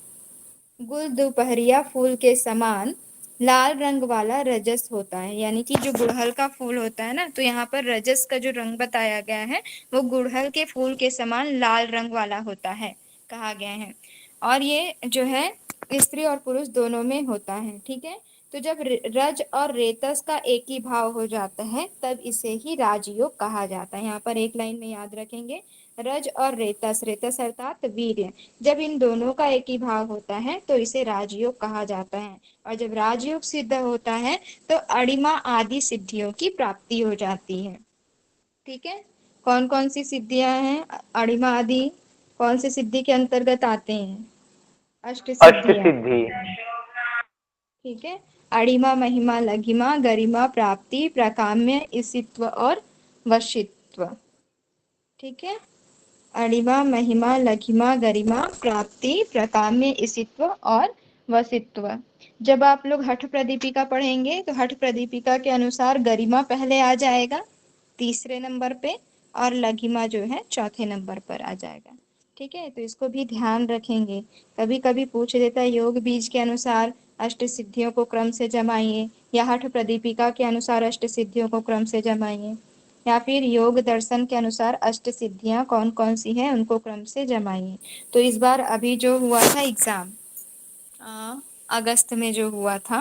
गुल दोपहरिया फूल के समान लाल रंग वाला रजस होता है। यानी कि जो गुड़हल का फूल होता है ना, तो यहाँ पर रजस का जो रंग बताया गया है वो गुड़हल के फूल के समान लाल रंग वाला होता है, कहा गया है। और ये जो है स्त्री और पुरुष दोनों में होता है। ठीक है, तो जब रज और रेतस का एक ही भाव हो जाता है तब इसे ही राजयोग कहा जाता है। यहाँ पर एक लाइन में याद रखेंगे, रज और रेतस, रेतस अर्थात वीर्य, जब इन दोनों का एक ही भाव होता है तो इसे राजयोग कहा जाता है। और जब राजयोग सिद्ध होता है तो अणिमा आदि सिद्धियों की प्राप्ति हो जाती है। ठीक है, कौन कौन सी सिद्धियां हैं? अणिमा आदि कौन सी सिद्धि के अंतर्गत आते हैं? अष्ट सिद्धियां। अष्टसिद्धि। ठीक है, अणिमा महिमा लघिमा गरिमा प्राप्ति प्रकाम्य इसित्व और वशित्व। ठीक है, अणिमा महिमा लघिमा गरिमा प्राप्ति प्रकाम्य इसित्व और वसित्व। जब आप लोग हठ प्रदीपिका पढ़ेंगे तो हठ प्रदीपिका के अनुसार गरिमा पहले आ जाएगा 3रे नंबर पे, और लघिमा जो है 4थे नंबर पर आ जाएगा। ठीक है, तो इसको भी ध्यान रखेंगे। कभी कभी पूछ देता है योग बीज के अनुसार अष्ट सिद्धियों को क्रम से जमाइए, या हठ प्रदीपिका के अनुसार अष्ट सिद्धियों को क्रम से जमाइए, या फिर योग दर्शन के अनुसार अष्ट सिद्धियां कौन कौन सी हैं उनको क्रम से जमाइए। तो इस बार अभी जो हुआ था एग्जाम अगस्त में जो हुआ था,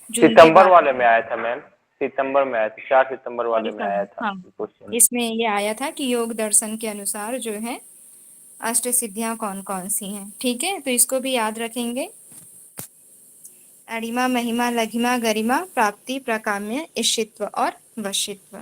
जून के सितंबर बाद, वाले में आया था मैम, सितंबर में आया था, 4 सितंबर वाले सॉरी में आया सॉरी, था हाँ, क्वेश्चन। इसमें ये आया था कि योग दर्शन के अनुसार जो है अष्ट सिद्धियां कौन कौन सी हैं। ठीक है, तो इसको भी याद रखेंगे, अणिमा महिमा लघिमा गरिमा प्राप्ति प्रकाम्य इशित्व और वशित्व।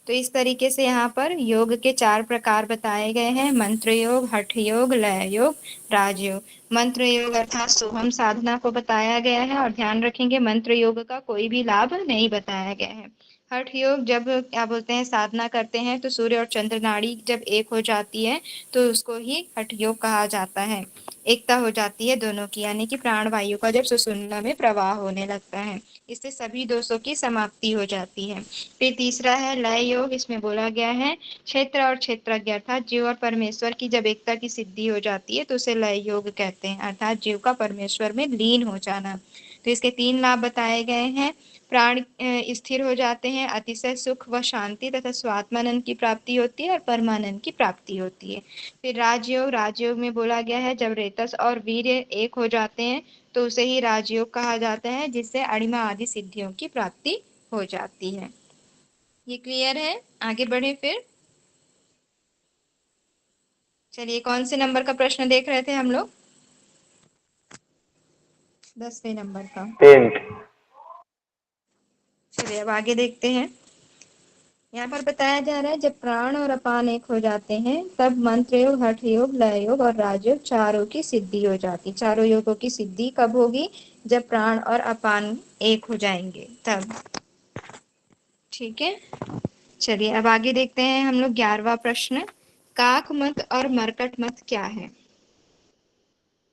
तो इस तरीके से यहाँ पर योग के 4 प्रकार बताए गए हैं, मंत्र योग, हठ योग, लय योग, राजयोग। मंत्र योग अर्थात सोहम साधना को बताया गया है, और ध्यान रखेंगे मंत्र योग का कोई भी लाभ नहीं बताया गया है। हठ योग जब क्या बोलते हैं साधना करते हैं तो सूर्य और चंद्र नाड़ी जब एक हो जाती है तो उसको ही हठ योग कहा जाता है। एकता हो जाती है दोनों की, यानी कि प्राण वायु का जब सुषुम्ना में प्रवाह होने लगता है, इससे सभी दोषों की समाप्ति हो जाती है। फिर तीसरा है लय योग। इसमें बोला गया है क्षेत्र और क्षेत्रज्ञ अर्थात जीव और परमेश्वर की जब एकता की सिद्धि हो जाती है तो उसे लय योग कहते हैं, अर्थात जीव का परमेश्वर में लीन हो जाना। तो इसके 3 लाभ बताए गए हैं, प्राण स्थिर हो जाते हैं, अतिशय सुख व शांति तथा स्वात्मानंद की प्राप्ति होती है और परमानंद की प्राप्ति होती है। फिर राजयोग, राजयोग में बोला गया है जब रेतस और वीर्य एक हो जाते हैं तो उसे ही राजयोग कहा जाता है, जिससे अणिमा आदि सिद्धियों की प्राप्ति हो जाती है। ये क्लियर है। आगे बढ़े फिर, चलिए कौन से नंबर का प्रश्न देख रहे थे हम लोग? 10वें नंबर का। 10th। चलिए अब आगे देखते हैं। यहाँ पर बताया जा रहा है जब प्राण और अपान एक हो जाते हैं तब मंत्र योग, हठ योग, लय योग और राजयोग चारों की सिद्धि हो जाती। चारों योगों की सिद्धि कब होगी? जब प्राण और अपान एक हो जाएंगे तब। ठीक है, चलिए अब आगे देखते हैं हम लोग 11वां प्रश्न, काक मत और मरकट मत क्या है?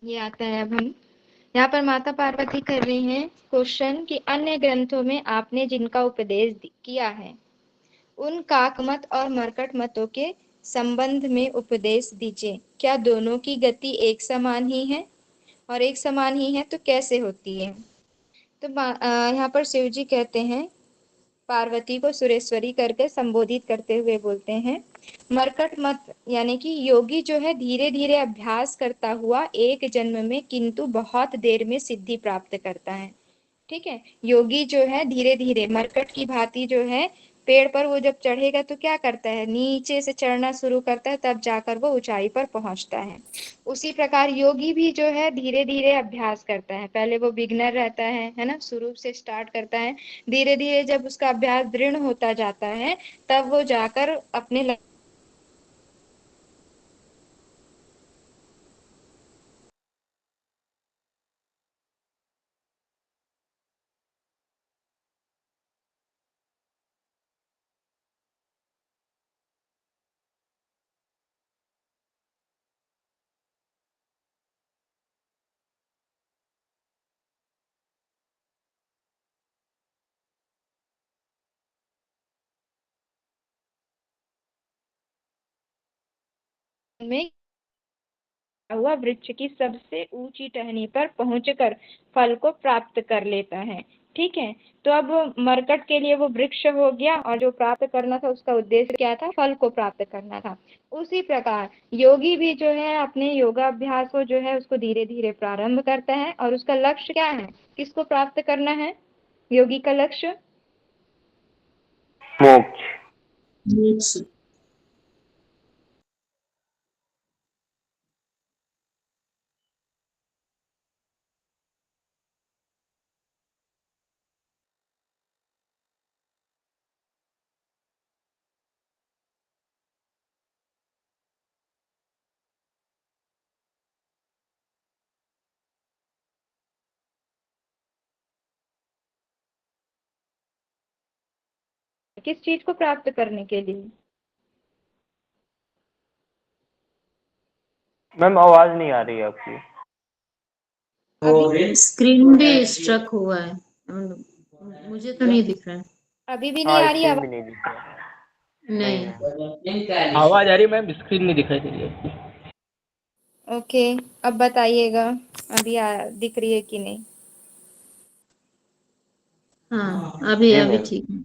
ये आता है। अब हम यहाँ पर माता पार्वती कर रही हैं क्वेश्चन कि अन्य ग्रंथों में आपने जिनका उपदेश किया है उन काकमत और मरकट मतों के संबंध में उपदेश दीजिए। क्या दोनों की गति एक समान ही है? और एक समान ही है तो कैसे होती है? तो यहाँ पर शिव जी कहते हैं, पार्वती को सुरेश्वरी करके संबोधित करते हुए बोलते हैं, मरकट मत यानी कि योगी जो है धीरे धीरे अभ्यास करता हुआ एक जन्म में किंतु बहुत देर में सिद्धि प्राप्त करता है। ठीक है, योगी जो है धीरे धीरे मरकट की भांति जो है पेड़ पर वो जब चढ़ेगा तो क्या करता है, नीचे से चढ़ना शुरू करता है, तब जाकर वो ऊंचाई पर पहुंचता है। उसी प्रकार योगी भी जो है धीरे धीरे अभ्यास करता है। पहले वो बिगनर रहता है ना, शुरू से स्टार्ट करता है। धीरे धीरे जब उसका अभ्यास दृढ़ होता जाता है, तब वो जाकर अपने में हुआ वृक्ष की सबसे ऊंची टहनी पर पहुंचकर फल को प्राप्त कर लेता है। ठीक है, तो अब मरकट के लिए वो वृक्ष हो गया, और जो प्राप्त करना था उसका उद्देश्य क्या था, फल को प्राप्त करना था। उसी प्रकार योगी भी जो है अपने योगाभ्यास को जो है उसको धीरे धीरे प्रारंभ करता है, और उसका लक्ष्य क्या है, किसको प्राप्त करना है, योगी का लक्ष्य मोक्ष। मोक्ष। किस चीज को प्राप्त करने के लिए। मैम आवाज नहीं आ रही है आपकी। अभी स्क्रीन भी स्ट्रक हुआ है, मुझे तो नहीं दिख रहा है। अभी भी नहीं हाँ आ रही स्क्रीन आवाज। भी नहीं दिख रहा। नहीं नहीं। मैम। आवाज आ रही है मैम, स्क्रीन नहीं दिखाई दे रही है आपकी। ओके, अब बताइएगा अभी दिख रही है कि नहीं। हाँ अभी जी अभी मैम। ठीक है।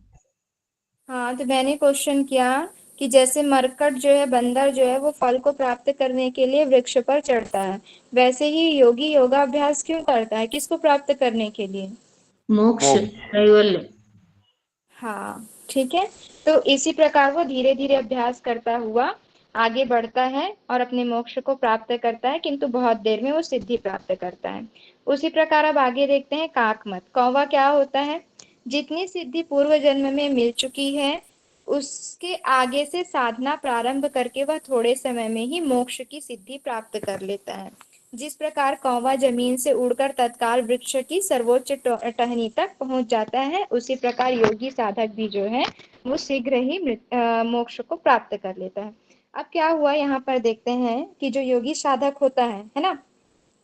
हाँ, तो मैंने क्वेश्चन किया कि जैसे मरकट जो है, बंदर जो है वो फल को प्राप्त करने के लिए वृक्ष पर चढ़ता है, वैसे ही योगी योगाभ्यास क्यों करता है, किसको प्राप्त करने के लिए। मोक्ष, मोक्ष। कैवल्य। हाँ ठीक है, तो इसी प्रकार वो धीरे धीरे अभ्यास करता हुआ आगे बढ़ता है और अपने मोक्ष को प्राप्त करता है, किंतु बहुत देर में वो सिद्धि प्राप्त करता है। उसी प्रकार अब आगे देखते हैं काकमत कौवा क्या होता है। जितनी सिद्धि पूर्व जन्म में मिल चुकी है, उसके आगे से साधना प्रारंभ करके वह थोड़े समय में ही मोक्ष की सिद्धि प्राप्त कर लेता है। जिस प्रकार कौवा जमीन से उड़कर तत्काल वृक्ष की सर्वोच्च टहनी तक पहुंच जाता है, उसी प्रकार योगी साधक भी जो है वो शीघ्र ही मोक्ष को प्राप्त कर लेता है। अब क्या हुआ यहाँ पर देखते हैं कि जो योगी साधक होता है ना,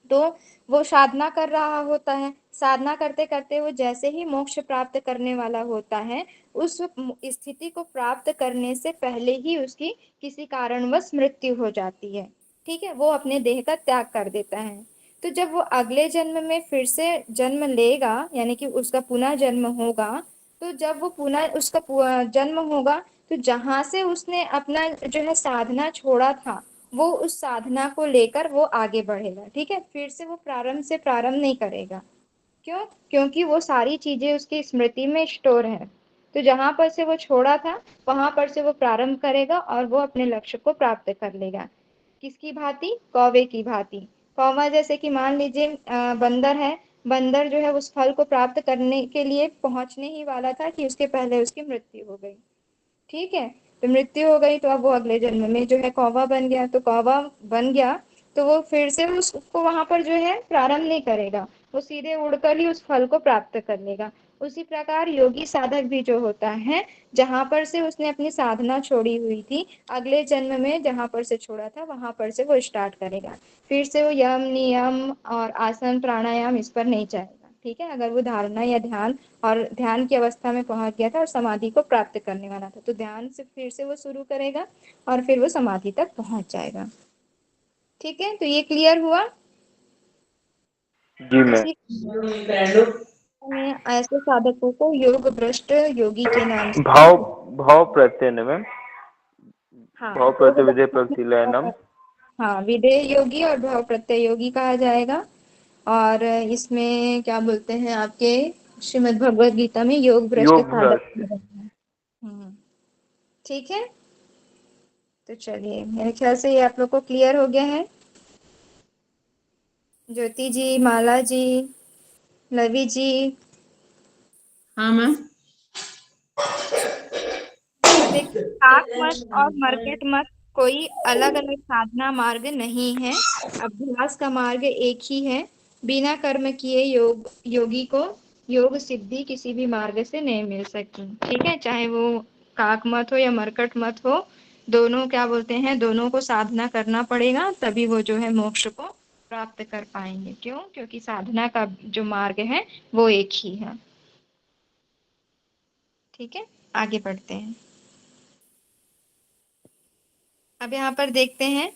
तो वो साधना कर रहा होता है। साधना करते करते वो जैसे ही मोक्ष प्राप्त करने वाला होता है, उस स्थिति को प्राप्त करने से पहले ही उसकी किसी कारणवश मृत्यु हो जाती है। ठीक है, वो अपने देह का त्याग कर देता है। तो जब वो अगले जन्म में फिर से जन्म लेगा, यानी कि उसका पुनः जन्म होगा, तो जब वो पुनः उसका जन्म होगा, तो जहां से उसने अपना जो है साधना छोड़ा था, वो उस साधना को लेकर वो आगे बढ़ेगा। ठीक है, फिर से वो प्रारंभ से प्रारंभ नहीं करेगा। क्यों, क्योंकि वो सारी चीजें उसकी स्मृति में स्टोर है। तो जहां पर से वो छोड़ा था, वहां पर से वो प्रारंभ करेगा और वो अपने लक्ष्य को प्राप्त कर लेगा। किसकी भांति, कौवे की भांति। कौवा जैसे कि मान लीजिए बंदर है, बंदर जो है उस फल को प्राप्त करने के लिए पहुंचने ही वाला था कि उसके पहले उसकी मृत्यु हो गई। ठीक है, तो मृत्यु हो गई, तो अब वो अगले जन्म में जो है कौवा बन गया। तो कौवा बन गया तो वो फिर से उसको वहां पर जो है प्रारंभ नहीं करेगा, वो सीधे उड़कर ही उस फल को प्राप्त कर लेगा। उसी प्रकार योगी साधक भी जो होता है, जहां पर से उसने अपनी साधना छोड़ी हुई थी, अगले जन्म में जहां पर से छोड़ा था वहां पर से वो स्टार्ट करेगा। फिर से वो यम नियम और आसन प्राणायाम इस पर नहीं जाएगा। ठीक है, अगर वो धारणा या ध्यान और ध्यान की अवस्था में पहुंच गया था और समाधि को प्राप्त करने वाला था, तो ध्यान से फिर से वो शुरू करेगा और फिर वो समाधि तक पहुंच जाएगा। ठीक है, तो ये क्लियर हुआ। जी मैम। इसी में ऐसे साधकों को योग भ्रष्ट योगी के नाम से। भाव भाव प्रत्यय न मैम। हाँ, भाव योग प्रत्यय विधेय भ्रष्ट, प्रतिलयनम। हाँ विधेय योगी और भाव प्रत्यय योगी कहा जाएगा। और इसमें क्या बोलते हैं आपके श्रीमद् भगवद गीता में योग भ्रष्ट योग साधक भ्रष्ट। कहा जाता है। ठीक है, तो चलिए मेरे ख्याल से ये आप लोग को क्लियर हो गया है। ज्योति जी, माला जी, लवी जी। हाँ मैम। अब देखिए, काक मत और मरकट मत कोई अलग अलग साधना मार्ग नहीं है, अभ्यास का मार्ग एक ही है। बिना कर्म किए योगी को योग सिद्धि किसी भी मार्ग से नहीं मिल सकती। ठीक है, चाहे वो काक मत हो या मरकट मत हो, दोनों क्या बोलते हैं, दोनों को साधना करना पड़ेगा, तभी वो जो है मोक्ष को प्राप्त कर पाएंगे। क्यों? क्योंकि साधना का जो मार्ग है वो एक ही है। ठीक है, आगे बढ़ते हैं। अब यहाँ पर देखते हैं,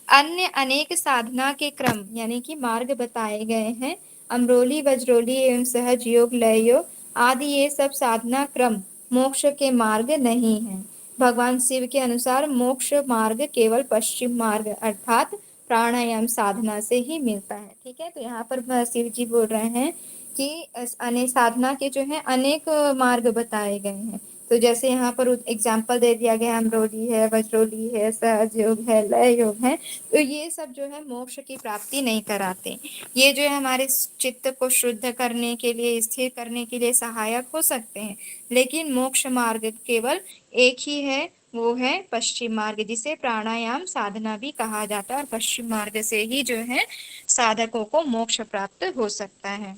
अन्य अनेक साधना के क्रम यानी कि मार्ग बताए गए हैं। अमरोली, वज्रोली एवं सहज योग, लय योग आदि ये सब साधना क्रम मोक्ष के मार्ग नहीं है। भगवान शिव के अनुसार मोक्ष मार्ग केवल पश्चिम मार्ग अर्थात प्राणायाम साधना से ही मिलता है। ठीक है, तो यहाँ पर शिव जी बोल रहे हैं कि अनेक साधना के जो है अनेक मार्ग बताए गए हैं। तो जैसे यहाँ पर एग्जाम्पल दे दिया गया, अमरोली है, वज्रोली है, सहज योग है, लय योग है, तो ये सब जो है मोक्ष की प्राप्ति नहीं कराते। ये जो है हमारे चित्त को शुद्ध करने के लिए, स्थिर करने के लिए सहायक हो सकते हैं, लेकिन मोक्ष मार्ग केवल एक ही है, वो है पश्चिम मार्ग, जिसे प्राणायाम साधना भी कहा जाता है। और पश्चिम मार्ग से ही जो है साधकों को मोक्ष प्राप्त हो सकता है।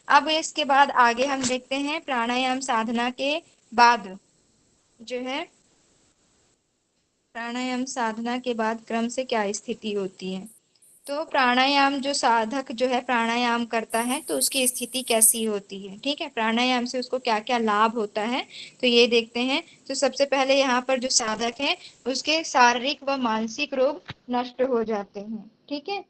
अब इसके बाद आगे हम देखते हैं, प्राणायाम साधना के बाद जो है, प्राणायाम साधना के बाद क्रम से क्या स्थिति होती है। तो प्राणायाम जो साधक जो है प्राणायाम करता है तो उसकी स्थिति कैसी होती है। ठीक है, प्राणायाम से उसको क्या क्या लाभ होता है, तो ये देखते हैं। तो सबसे पहले यहाँ पर जो साधक है उसके शारीरिक व मानसिक रोग नष्ट हो जाते हैं। ठीक है,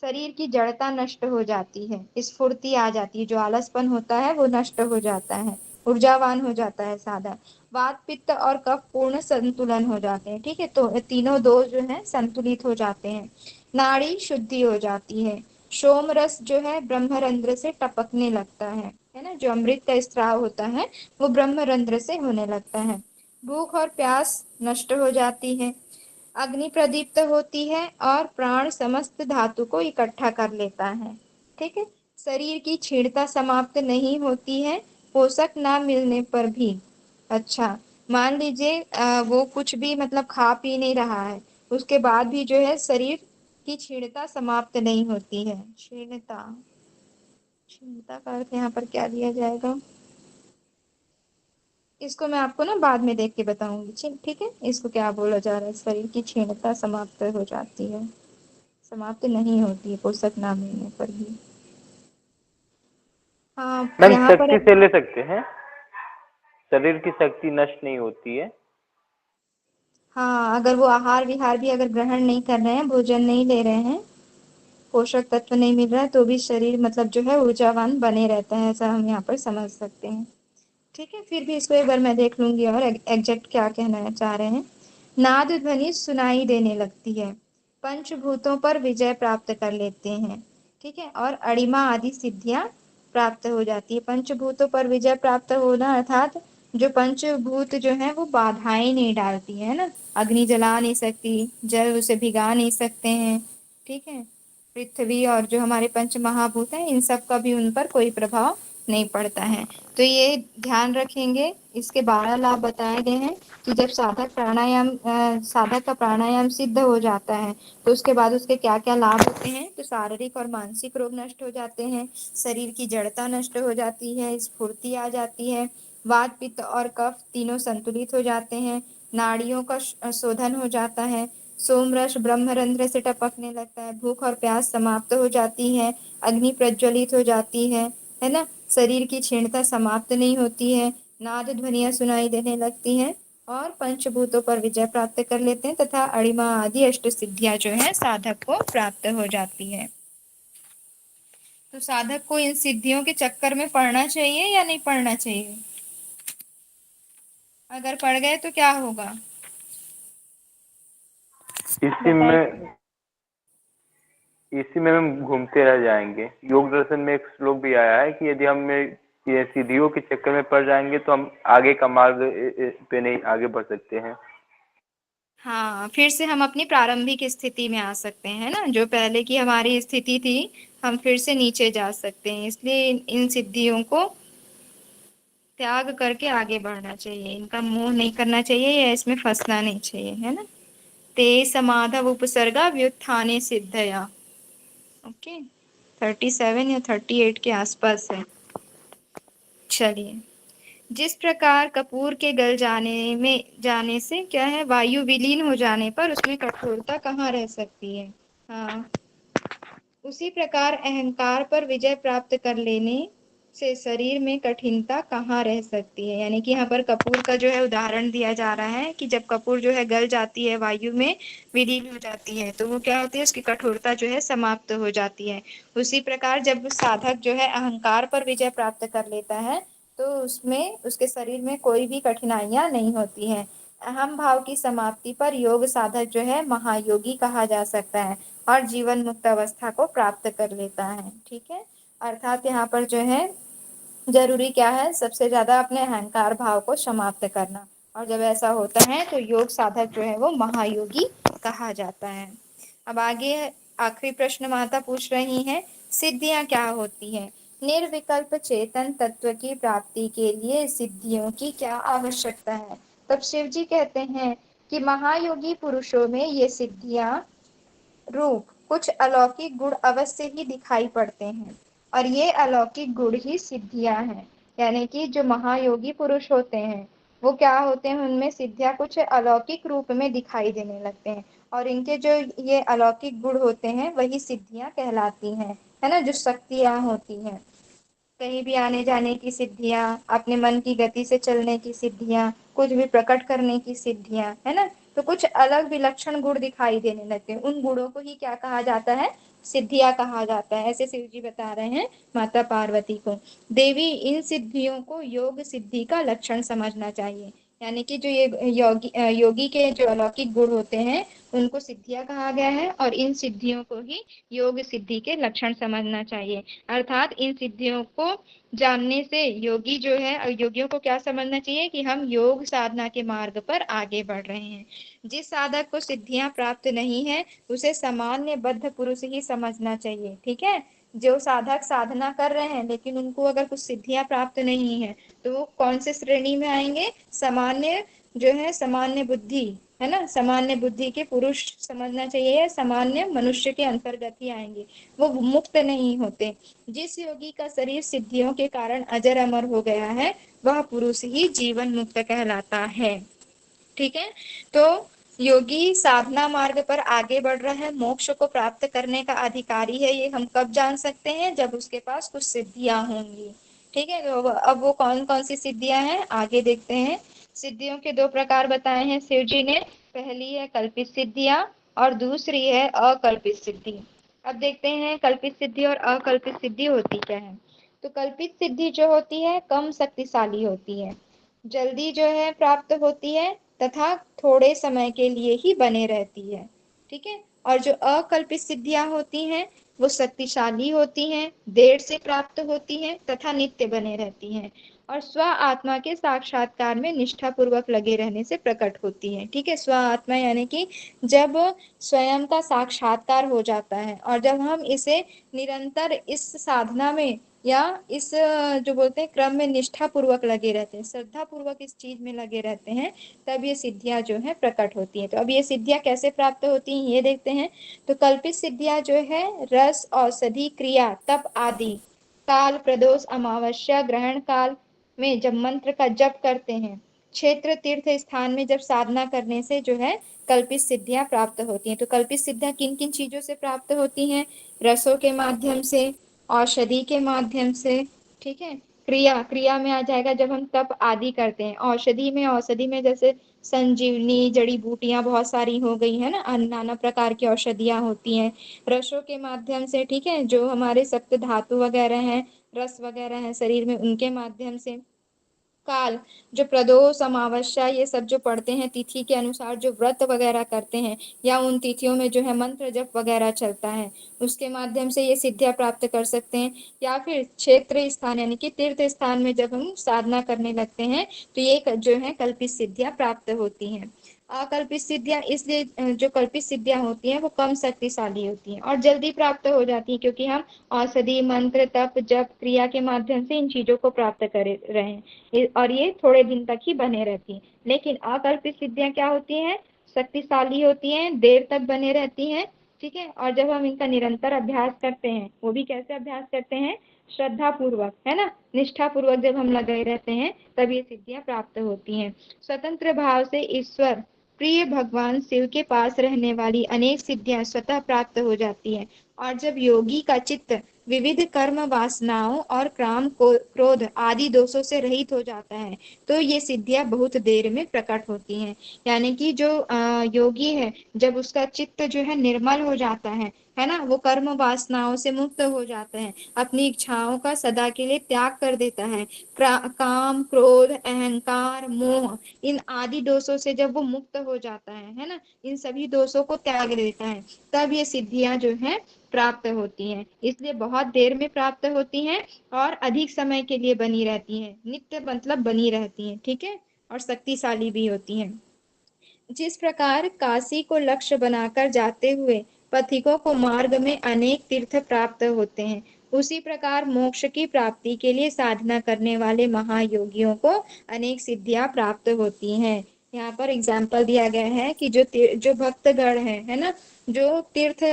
शरीर की जड़ता नष्ट हो जाती है, स्फूर्ति आ जाती है, जो आलसपन होता है वो नष्ट हो जाता है, ऊर्जावान हो जाता है साधक। वात, पित्त और कफ पूर्ण संतुलन हो जाते हैं। ठीक है, तो तीनों दोष जो है संतुलित हो जाते हैं। नाड़ी शुद्धि हो जाती है। सोम रस जो है ब्रह्मरंध्र से टपकने लगता है ना, जो अमृत का स्त्राव होता है वो ब्रह्मरंध्र से होने लगता है। भूख और प्यास नष्ट हो जाती है। अग्नि प्रदीप्त होती है और प्राण समस्त धातु को इकट्ठा कर लेता है। ठीक है, शरीर की क्षीणता समाप्त नहीं होती है, पोषक ना मिलने पर भी। अच्छा, मान लीजिए वो कुछ भी मतलब खा पी नहीं रहा है, उसके बाद भी जो है शरीर की क्षीणता समाप्त नहीं होती है। क्षीणता, क्षीणता का अर्थ यहाँ पर क्या दिया जाएगा, इसको मैं आपको ना बाद में देख के बताऊंगी। ठीक है, इसको क्या बोला जा रहा है, शरीर की क्षीणता समाप्त हो जाती है, समाप्त नहीं होती है पोषक ना मिलने पर भी। हाँ, मैम यहाँ पर शक्ति से ले सकते हैं, शरीर की शक्ति नष्ट नहीं होती है। हाँ, अगर वो आहार विहार भी अगर ग्रहण नहीं कर रहे हैं, भोजन नहीं ले रहे हैं, पोषक तत्व नहीं मिल रहा है, तो भी शरीर मतलब जो है ऊर्जावान बने रहता है, ऐसा हम यहाँ पर समझ सकते हैं। ठीक है, फिर भी इसको एक बार मैं देख लूंगी और एग्जैक्ट क्या कहना चाह रहे हैं। नाद ध्वनि सुनाई देने लगती है, पंचभूतों पर विजय प्राप्त कर लेते हैं। ठीक है, और अणिमा आदि सिद्धियां प्राप्त हो जाती है। पंचभूतों पर विजय प्राप्त होना अर्थात जो पंचभूत जो है वो बाधाएं नहीं डालती है ना, अग्नि जला नहीं सकती, जल उसे भिगा नहीं सकते हैं। ठीक है, पृथ्वी और जो हमारे पंच महाभूत हैं, इन सब का भी उन पर कोई प्रभाव नहीं पड़ता है। तो ये ध्यान रखेंगे। इसके 12 लाभ बताए गए हैं कि जब साधक का प्राणायाम सिद्ध हो जाता है तो उसके बाद उसके क्या क्या लाभ होते हैं। तो शारीरिक और मानसिक रोग नष्ट हो जाते हैं, शरीर की जड़ता नष्ट हो जाती है, स्फूर्ति आ जाती है, वात, पित्त और कफ तीनों संतुलित हो जाते हैं, नाड़ियों का शोधन हो जाता है, सोमरस ब्रह्मरंध्र से टपकने लगता है, भूख और प्यास समाप्त हो जाती है, अग्नि प्रज्वलित हो जाती है ना, शरीर की क्षीणता समाप्त नहीं होती है, नाद ध्वनियां सुनाई देने लगती हैं और पंचभूतों पर विजय प्राप्त कर लेते हैं तथा अणिमा आदि अष्ट सिद्धियां जो है साधक को प्राप्त हो जाती है। तो साधक को इन सिद्धियों के चक्कर में पड़ना चाहिए या नहीं पड़ना चाहिए? अगर पड़ गए तो क्या होगा इसी बताइए। में इसी में हम घूमते रह जाएंगे। योग दर्शन में एक श्लोक भी आया है कि यदि हमें ये सीढ़ियों के चक्कर में पड़ जाएंगे तो हम आगे का मार्ग पे नहीं आगे बढ़ सकते हैं। हाँ, फिर से हम अपनी प्रारंभिक स्थिति में आ सकते हैं ना, जो पहले की हमारी स्थिति थी, हम फिर से नीचे जा सकते हैं। इसलिए इन सिद्धियों को त्याग करके आगे बढ़ना चाहिए, इनका मोह नहीं करना चाहिए या इसमें फंसना नहीं चाहिए, है ना। ते समाधव उपसर्गा व्युत्थाने सिद्धया। ओके, 37 या 38 के आसपास है। चलिए, जिस प्रकार कपूर के गल जाने से क्या है, वायु विलीन हो जाने पर उसमें कठोरता कहाँ रह सकती है। हाँ, उसी प्रकार अहंकार पर विजय प्राप्त कर लेने से शरीर में कठिनता कहाँ रह सकती है। यानी कि यहाँ पर कपूर का जो है उदाहरण दिया जा रहा है कि जब कपूर जो है गल जाती है, वायु में विलीन हो जाती है, तो वो क्या होती है, उसकी कठोरता जो है समाप्त हो जाती है। उसी प्रकार जब साधक जो है अहंकार पर विजय प्राप्त कर लेता है तो उसमें उसके शरीर में कोई भी कठिनाइयां नहीं होती हैं। अहम भाव की समाप्ति पर योग साधक जो है महायोगी कहा जा सकता है और जीवन मुक्त अवस्था को प्राप्त कर लेता है। ठीक है, अर्थात यहाँ पर जो है जरूरी क्या है, सबसे ज्यादा अपने अहंकार भाव को समाप्त करना, और जब ऐसा होता है तो योग साधक जो है वो महायोगी कहा जाता है। अब आगे आखिरी प्रश्न माता पूछ रही हैं, सिद्धियां क्या होती हैं। निर्विकल्प चेतन तत्व की प्राप्ति के लिए सिद्धियों की क्या आवश्यकता है। तब शिव जी कहते हैं कि महायोगी पुरुषों में ये सिद्धियां रूप कुछ अलौकिक गुण अवश्य ही दिखाई पड़ते हैं, और ये अलौकिक गुण ही सिद्धियां हैं। यानी कि जो महायोगी पुरुष होते हैं वो क्या होते हैं, उनमें सिद्धियां कुछ अलौकिक रूप में दिखाई देने लगते हैं, और इनके जो ये अलौकिक गुण होते हैं वही सिद्धियां कहलाती हैं, है ना, जो शक्तियां होती हैं। कहीं भी आने जाने की सिद्धियां, अपने मन की गति से चलने की सिद्धियां, कुछ भी प्रकट करने की सिद्धियां, है ना, तो कुछ अलग विलक्षण गुण दिखाई देने लगते हैं। उन गुणों को ही क्या कहा जाता है, सिद्धियां कहा जाता है। ऐसे शिव जी बता रहे हैं माता पार्वती को। देवी, इन सिद्धियों को योग सिद्धि का लक्षण समझना चाहिए। यानी कि जो ये योगी के जो अलौकिक गुण होते हैं उनको सिद्धियां कहा गया है, और इन सिद्धियों को ही योग सिद्धि के लक्षण समझना चाहिए। अर्थात इन सिद्धियों को जानने से योगी जो है, योगियों को क्या समझना चाहिए कि हम योग साधना के मार्ग पर आगे बढ़ रहे हैं। जिस साधक को सिद्धियां प्राप्त नहीं है उसे सामान्य बद्ध पुरुष ही समझना चाहिए। ठीक है, जो साधक साधना कर रहे हैं लेकिन उनको अगर कुछ सिद्धियां प्राप्त नहीं है तो वो कौन से श्रेणी में आएंगे, सामान्य जो है, सामान्य बुद्धि, है ना, सामान्य बुद्धि के पुरुष समझना चाहिए, या सामान्य मनुष्य के अंतर्गत ही आएंगे, वो मुक्त नहीं होते। जिस योगी का शरीर सिद्धियों के कारण अजर अमर हो गया है वह पुरुष ही जीवन मुक्त कहलाता है। ठीक है, तो योगी साधना मार्ग पर आगे बढ़ रहा है, मोक्ष को प्राप्त करने का अधिकारी है, ये हम कब जान सकते हैं, जब उसके पास कुछ सिद्धियां होंगी। ठीक है, तो अब वो कौन कौन सी सिद्धियां हैं आगे देखते हैं। सिद्धियों के दो प्रकार बताए हैं शिव जी ने। पहली है कल्पित सिद्धियां और दूसरी है अकल्पित सिद्धि। अब देखते हैं कल्पित सिद्धि और अकल्पित सिद्धि होती क्या है। तो कल्पित सिद्धि जो होती है कम शक्तिशाली होती है, जल्दी जो है प्राप्त होती है तथा थोड़े समय के लिए ही बने रहती है। ठीक है, और जो अकल्पित सिद्धियां होती हैं वो शक्तिशाली होती हैं, देर से प्राप्त होती हैं तथा नित्य बने रहती हैं, और स्व आत्मा के साक्षात्कार में निष्ठा पूर्वक लगे रहने से प्रकट होती है। ठीक है, स्व आत्मा यानी कि जब स्वयं का साक्षात्कार हो जाता है और जब हम इसे निरंतर इस साधना में या इस जो बोलते हैं क्रम में निष्ठा पूर्वक लगे रहते हैं, श्रद्धा पूर्वक इस चीज में लगे रहते हैं, तब ये सिद्धियां जो है प्रकट होती हैं। तो अब ये सिद्धियां कैसे प्राप्त होती हैं ये देखते हैं। तो कल्पित सिद्धियां जो है रस, औषधि, क्रिया, तप आदि, काल, प्रदोष, अमावस्या, ग्रहण काल में जब मंत्र का जप करते हैं, क्षेत्र तीर्थ स्थान में जब साधना करने से जो है कल्पित सिद्धियां प्राप्त होती हैं। तो कल्पित सिद्धियां किन किन चीजों से प्राप्त होती हैं, रसों के माध्यम से, औषधि के माध्यम से, ठीक है, क्रिया, क्रिया में आ जाएगा जब हम तप आदि करते हैं, औषधि में जैसे संजीवनी, जड़ी बूटियां बहुत सारी हो गई है ना, नाना प्रकार की औषधियां होती हैं। रसों के माध्यम से, ठीक है, जो हमारे सप्त धातु वगैरह हैं, रस वगैरह हैं शरीर में, उनके माध्यम से। काल, जो प्रदोष, अमावस्या, ये सब जो पढ़ते हैं तिथि के अनुसार, जो व्रत वगैरह करते हैं, या उन तिथियों में जो है मंत्र जप वगैरह चलता है, उसके माध्यम से ये सिद्धियां प्राप्त कर सकते हैं। या फिर क्षेत्र स्थान यानी कि तीर्थ स्थान में जब हम साधना करने लगते हैं तो ये जो है कल्पित सिद्धियां प्राप्त होती हैं। अकल्पित सिद्धियां इसलिए जो कल्पित सिद्धियां होती हैं वो कम शक्तिशाली होती हैं और जल्दी प्राप्त हो जाती हैं, क्योंकि हम औषधि, मंत्र, तप, जप, क्रिया के माध्यम से इन चीजों को प्राप्त कर रहे हैं और ये थोड़े दिन तक ही बने रहती हैं। लेकिन अकल्पित सिद्धियां क्या होती हैं? शक्तिशाली होती हैं, देर तक बने रहती हैं। ठीक है, और जब हम इनका निरंतर अभ्यास करते हैं, वो भी कैसे अभ्यास करते हैं? श्रद्धा पूर्वक, है ना, निष्ठा पूर्वक जब हम लगे रहते हैं तब ये सिद्धियां प्राप्त होती हैं। स्वतंत्र भाव से ईश्वर प्रिय भगवान शिव के पास रहने वाली अनेक सिद्धियां स्वतः प्राप्त हो जाती है। और जब योगी का चित्त विविध कर्म वासनाओं और काम क्रोध आदि दोषों से रहित हो जाता है तो ये सिद्धियां बहुत देर में प्रकट होती हैं। यानी कि जो योगी है, जब उसका चित्त जो है निर्मल हो जाता है ना, वो कर्म वासनाओं से मुक्त हो जाता है, अपनी इच्छाओं का सदा के लिए त्याग कर देता है, काम, क्रोध, अहंकार, मोह, इन आदि दोषों से जब वो मुक्त हो जाता है ना, इन सभी दोषों को त्याग देता है, तब ये सिद्धियां जो है प्राप्त होती हैं। इसलिए बहुत देर में प्राप्त होती हैं और अधिक समय के लिए बनी रहती हैं, नित्य मतलब बनी रहती हैं। ठीक है, और शक्तिशाली भी होती हैं। जिस प्रकार काशी को लक्ष्य बनाकर जाते हुए पथिकों को मार्ग में अनेक तीर्थ प्राप्त होते हैं, उसी प्रकार मोक्ष की प्राप्ति के लिए साधना करने वाले महायोगियों को अनेक सिद्धियां प्राप्त होती हैं। यहाँ पर एग्जाम्पल दिया गया है कि जो भक्तगण है ना, जो तीर्थ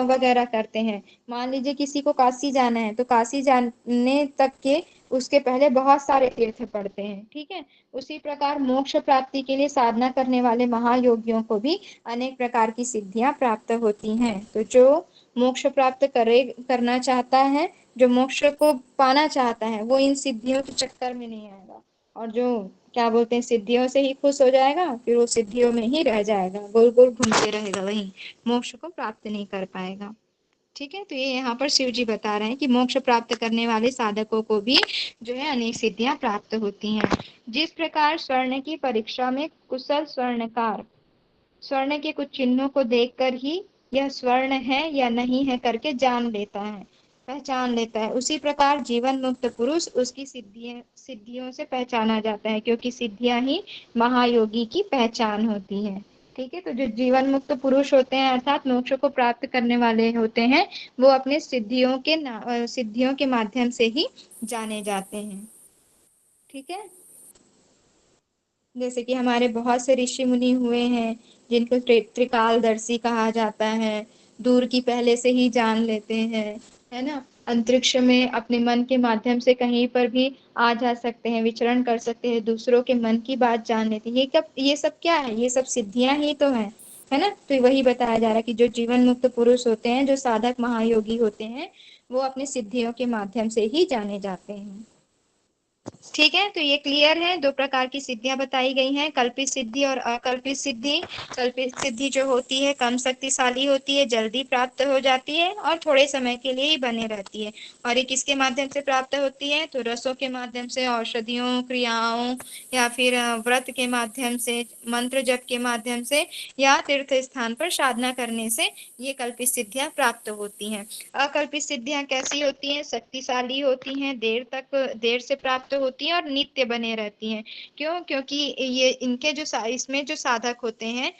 वगैरह करते हैं, मान लीजिए किसी को काशी जाना है तो काशी जाने तक के उसके पहले बहुत सारे तीर्थ पड़ते हैं। ठीक है, उसी प्रकार मोक्ष प्राप्ति के लिए साधना करने वाले महायोगियों को भी अनेक प्रकार की सिद्धियां प्राप्त होती हैं। तो जो मोक्ष प्राप्त करना चाहता है, जो मोक्ष को पाना चाहता है, वो इन सिद्धियों के चक्कर में नहीं आएगा, और जो क्या बोलते हैं सिद्धियों से ही खुश हो जाएगा, फिर वो सिद्धियों में ही रह जाएगा, गोल गोल घूमते रहेगा, वहीं मोक्ष को प्राप्त नहीं कर पाएगा। ठीक है, तो ये यहाँ पर शिव जी बता रहे हैं कि मोक्ष प्राप्त करने वाले साधकों को भी जो है अनेक सिद्धियां प्राप्त होती हैं। जिस प्रकार स्वर्ण की परीक्षा में कुशल स्वर्णकार स्वर्ण के कुछ चिन्हों को देखकर ही यह स्वर्ण है या नहीं है करके जान लेता है, पहचान लेता है, उसी प्रकार जीवन मुक्त पुरुष उसकी सिद्धियों से पहचाना जाता है, क्योंकि सिद्धियां ही महायोगी की पहचान होती है। ठीक है, तो जो जीवन मुक्त पुरुष होते हैं अर्थात मोक्ष को प्राप्त करने वाले होते हैं, वो अपने सिद्धियों के माध्यम से ही जाने जाते हैं। ठीक है, जैसे कि हमारे बहुत से ऋषि मुनि हुए हैं जिनको त्रिकालदर्शी कहा जाता है, दूर की पहले से ही जान लेते हैं, है ना, अंतरिक्ष में अपने मन के माध्यम से कहीं पर भी आ जा सकते हैं, विचरण कर सकते हैं, दूसरों के मन की बात जान लेते हैं। ये सब क्या है? ये सब सिद्धियां ही तो है ना। तो वही बताया जा रहा है कि जो जीवन मुक्त पुरुष होते हैं, जो साधक महायोगी होते हैं, वो अपनी सिद्धियों के माध्यम से ही जाने जाते हैं। ठीक है, तो ये क्लियर है। दो प्रकार की सिद्धियां बताई गई हैं, कल्पित सिद्धि और अकल्पित सिद्धि। कल्पित सिद्धि जो होती है कम शक्तिशाली होती है, जल्दी प्राप्त हो जाती है और थोड़े समय के लिए ही बने रहती है। और ये किसके माध्यम से प्राप्त होती है? तो रसों के माध्यम से, औषधियों, क्रियाओं, या फिर व्रत के माध्यम से, मंत्र जप के माध्यम से, या तीर्थ स्थान पर साधना करने से ये कल्पित सिद्धियां प्राप्त होती हैं। अकल्पित सिद्धियां कैसी होती हैं? शक्तिशाली होती हैं, देर से प्राप्त होती हैं और नित्य बने रहती हैं। क्यों? क्योंकि ये इनके जो इसमें जो साधक होते हैं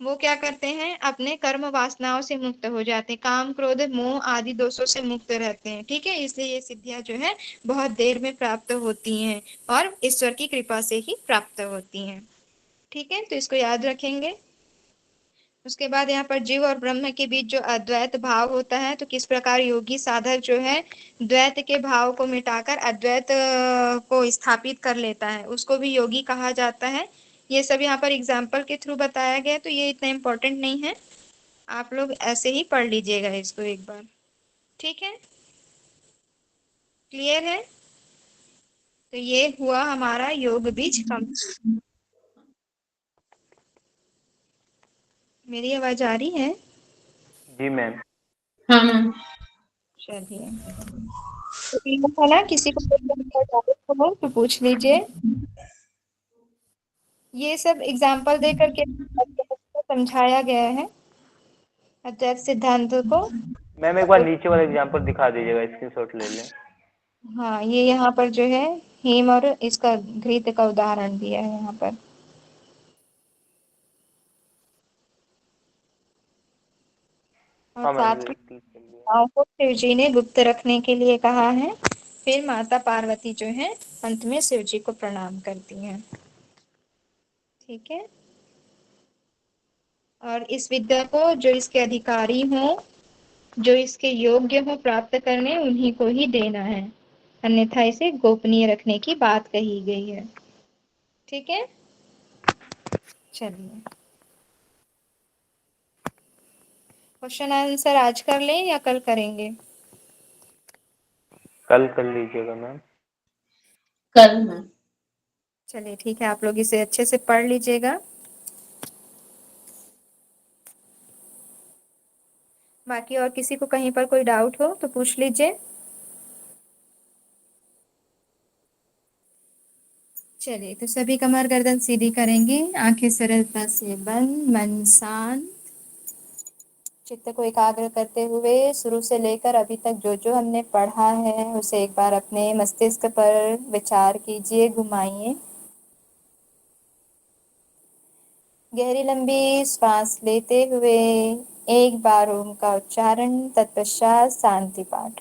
वो क्या करते हैं? अपने कर्म वासनाओं से मुक्त हो जाते हैं, काम, क्रोध, मोह आदि दोषों से मुक्त रहते हैं। ठीक है, इसलिए ये सिद्धियां जो है बहुत देर में प्राप्त होती हैं और ईश्वर की कृपा से ही प्राप्त होती हैं। ठीक है, तो इसको याद रखेंगे। उसके बाद यहाँ पर जीव और ब्रह्म के बीच जो अद्वैत भाव होता है, तो किस प्रकार योगी साधक जो है द्वैत के भाव को मिटाकर अद्वैत को स्थापित कर लेता है, उसको भी योगी कहा जाता है। ये सब यहाँ पर एग्जाम्पल के थ्रू बताया गया, तो ये इतना इम्पोर्टेंट नहीं है, आप लोग ऐसे ही पढ़ लीजिएगा इसको एक बार। ठीक है, क्लियर है? तो ये हुआ हमारा योग बीज कम। मेरी आवाज आ रही है? जी मैम। हाँ मैम। चलिए। है ना, किसी को डाउट हो तो पूछ लीजिए। ये सब एग्जाम्पल दे करके समझाया गया है अद्वैत सिद्धांतों को। मैम एक बार नीचे वाला एग्जांपल दिखा दीजिएगा, स्क्रीनशॉट ले लें। हाँ, ये यहाँ पर जो है हेम और इसका घृत का उदाहरण दिया है यहाँ पर। और हाँ मैम, साथ ये में क्लिक कर लिया। गाँव को शिव जी ने गुप्त रखने के लिए कहा है। फिर माता पार्वती जो है अंत में शिव जी को प्रणाम करती हैं। ठीक है। और इस विद्या को जो इसके अधिकारी हों, जो इसके योग्य हो प्राप्त करने, उन्हीं को ही देना है, अन्यथा इसे गोपनीय रखने की बात कही गई है। ठीक है, चलिए क्वेश्चन आंसर आज कर लें या कल करेंगे? कल कर लीजिएगा मैम। कल में। चलिए ठीक है, आप लोग इसे अच्छे से पढ़ लीजिएगा। बाकी और किसी को कहीं पर कोई डाउट हो तो पूछ लीजिए। चलिए, तो सभी कमर गर्दन सीधी करेंगे, आंखें सरलता से बंद, मन शांत, चित्त को एकाग्र करते हुए शुरू से लेकर अभी तक जो जो हमने पढ़ा है उसे एक बार अपने मस्तिष्क पर विचार कीजिए, घुमाइए। गहरी लंबी श्वास लेते हुए एक बार ओम का उच्चारण, तत्पश्चात शांति पाठ।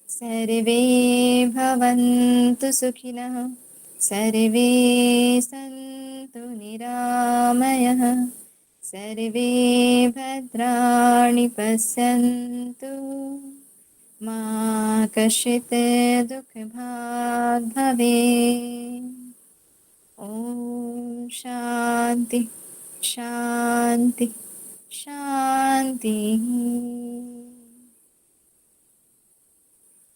सर्वे भवन्तु सुखिनः, सर्वे सन्तु निरामयः, सर्वे भद्राणि पश्यन्तु, मा कश्चित् दुःखभाग् भवेत्। ॐ शान्ति शान्ति शान्तिः।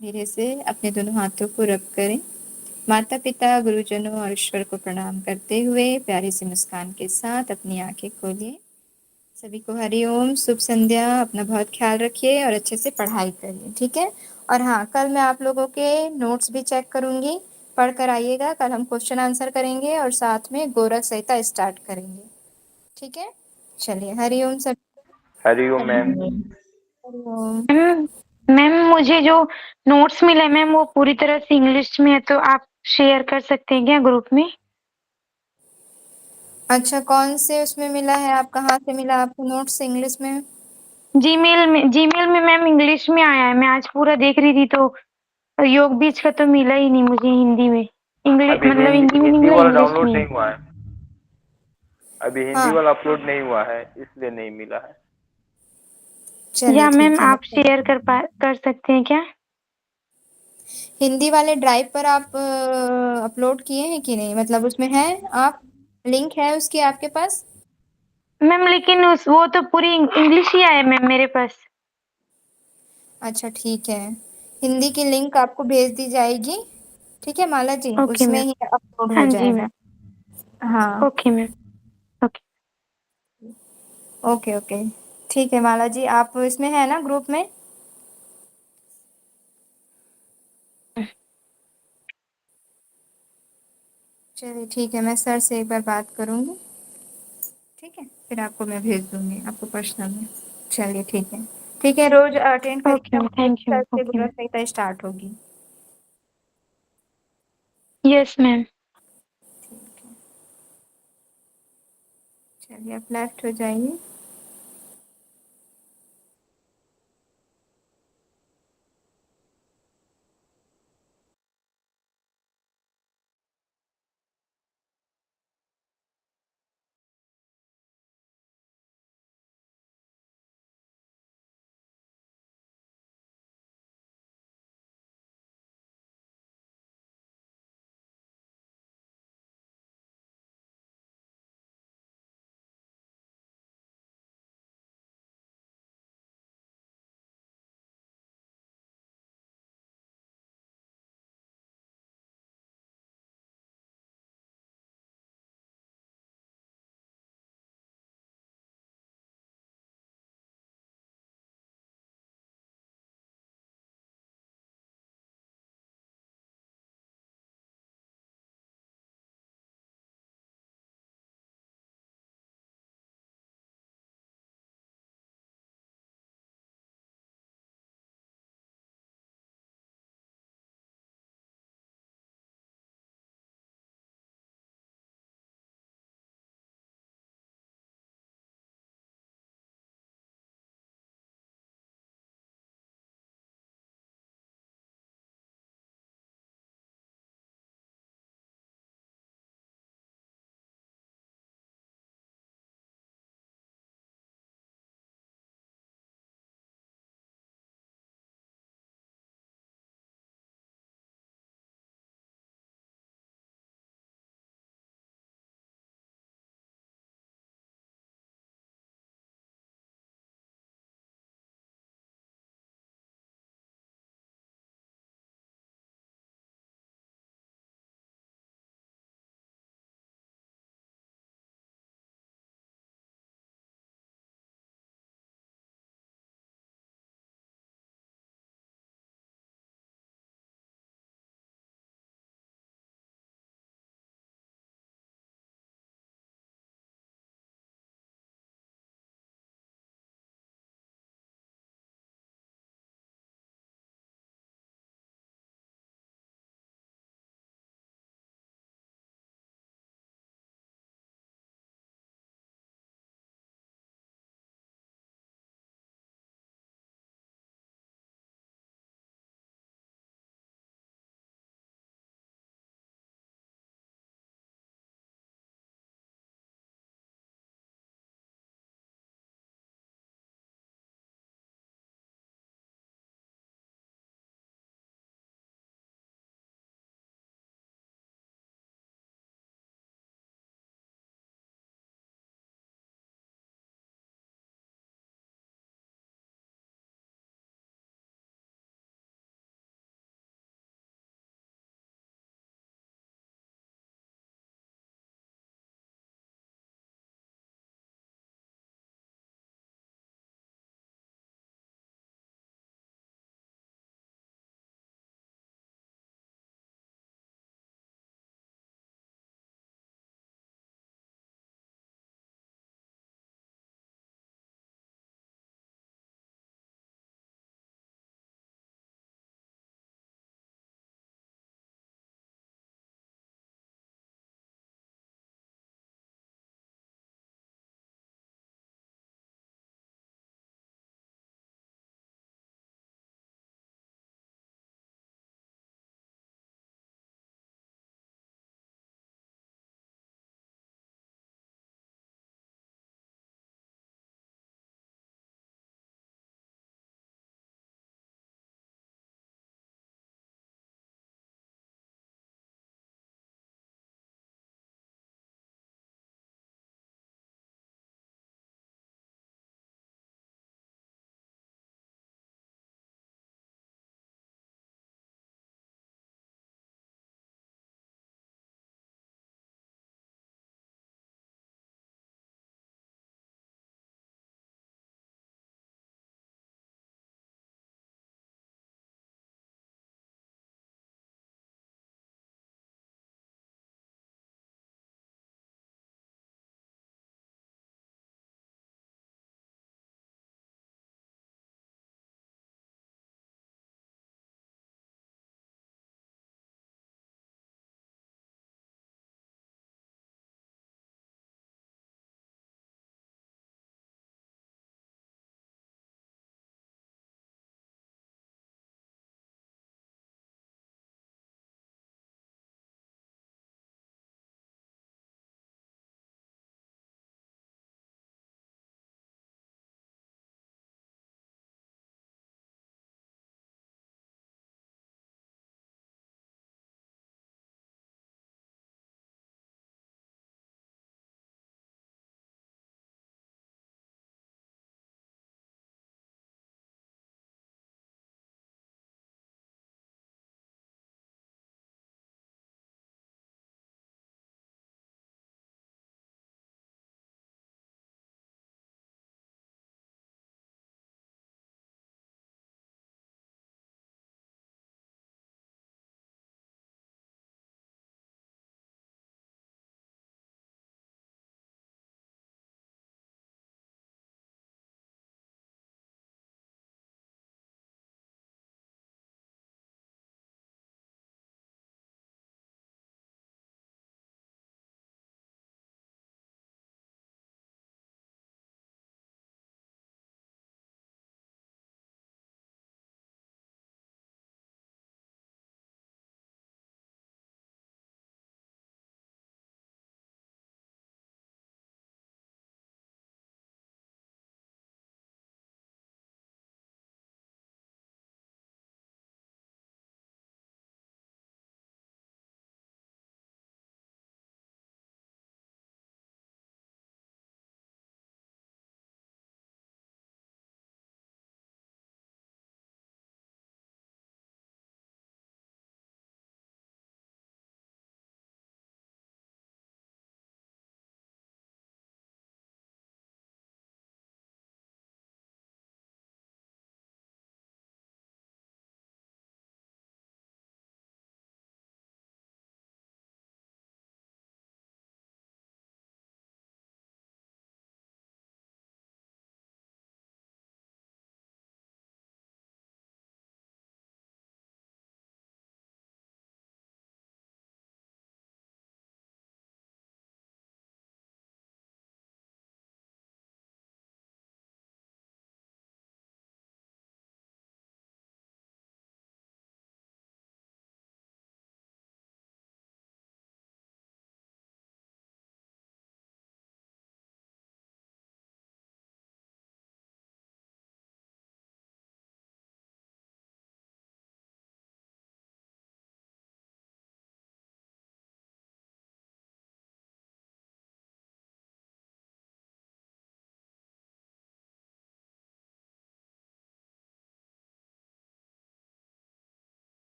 धीरे से अपने दोनों हाथों को रब करें। माता पिता, गुरुजनों और ईश्वर को प्रणाम करते हुए प्यारी सी मुस्कान के साथ अपनी आंखें खोलिए। सभी को हरि ओम, शुभ संध्या। अपना बहुत ख्याल रखिए और अच्छे से पढ़ाई करिए, ठीक है। और हाँ, कल मैं आप लोगों के नोट्स भी चेक करूंगी, पढ़ कर आइएगा। कल हम क्वेश्चन आंसर करेंगे और साथ में गोरख संहिता स्टार्ट करेंगे, ठीक है। चलिए, हरि ओम सब। हरिओम मैम। हरि ओम। मैम मैम, मुझे जो नोट्स मिले मैम वो पूरी तरह से इंग्लिश में है, तो आप शेयर कर सकते हैं क्या ग्रुप में? अच्छा, कौन से उसमें मिला है? आप कहाँ से मिला आपको नोट्स इंग्लिश में? जीमेल में मैम इंग्लिश में आया है। मैं आज पूरा देख रही थी तो योग बीज का तो मिला ही नहीं मुझे हिंदी में। इंग्लिश अभी मतलब हिंदी में नहीं हिंदी मिला, वाला इंग्लिश डाउनलोड में नहीं है। हुआ है। अभी हिंदी हाँ, वाला अपलोड नहीं हुआ है, इसलिए नहीं मिला है। चलिए या मैम ठीक है। आप शेयर कर सकते हैं क्या? हिंदी वाले ड्राइव पर आप अपलोड किए हैं कि नहीं, मतलब उसमें है आप, लिंक है उसकी आपके पास? मैम लेकिन उस वो तो पूरी इंग्लिश ही आया मैम मेरे पास। अच्छा ठीक है, हिंदी की लिंक आपको भेज दी जाएगी, ठीक है माला जी, ओके उसमें मैम। ही अपलोड हो हाँ जी जाएगा। मैम। हाँ, okay ma'am. Okay. Okay okay, ठीक है माला जी, आप इसमें है ना ग्रुप में? चलिए ठीक है, मैं सर से एक बार बात करूँगी, ठीक है, फिर आपको मैं भेज दूंगी आपको पर्सनल में। चलिए ठीक है, ठीक है, रोज अटेंड ओके करिएगा, मैम, थैंक यू कल मैम। से ओके गृह मैम। संहिता स्टार्ट होगी। Yes ma'am. चलिए, आप लेफ्ट हो जाइए।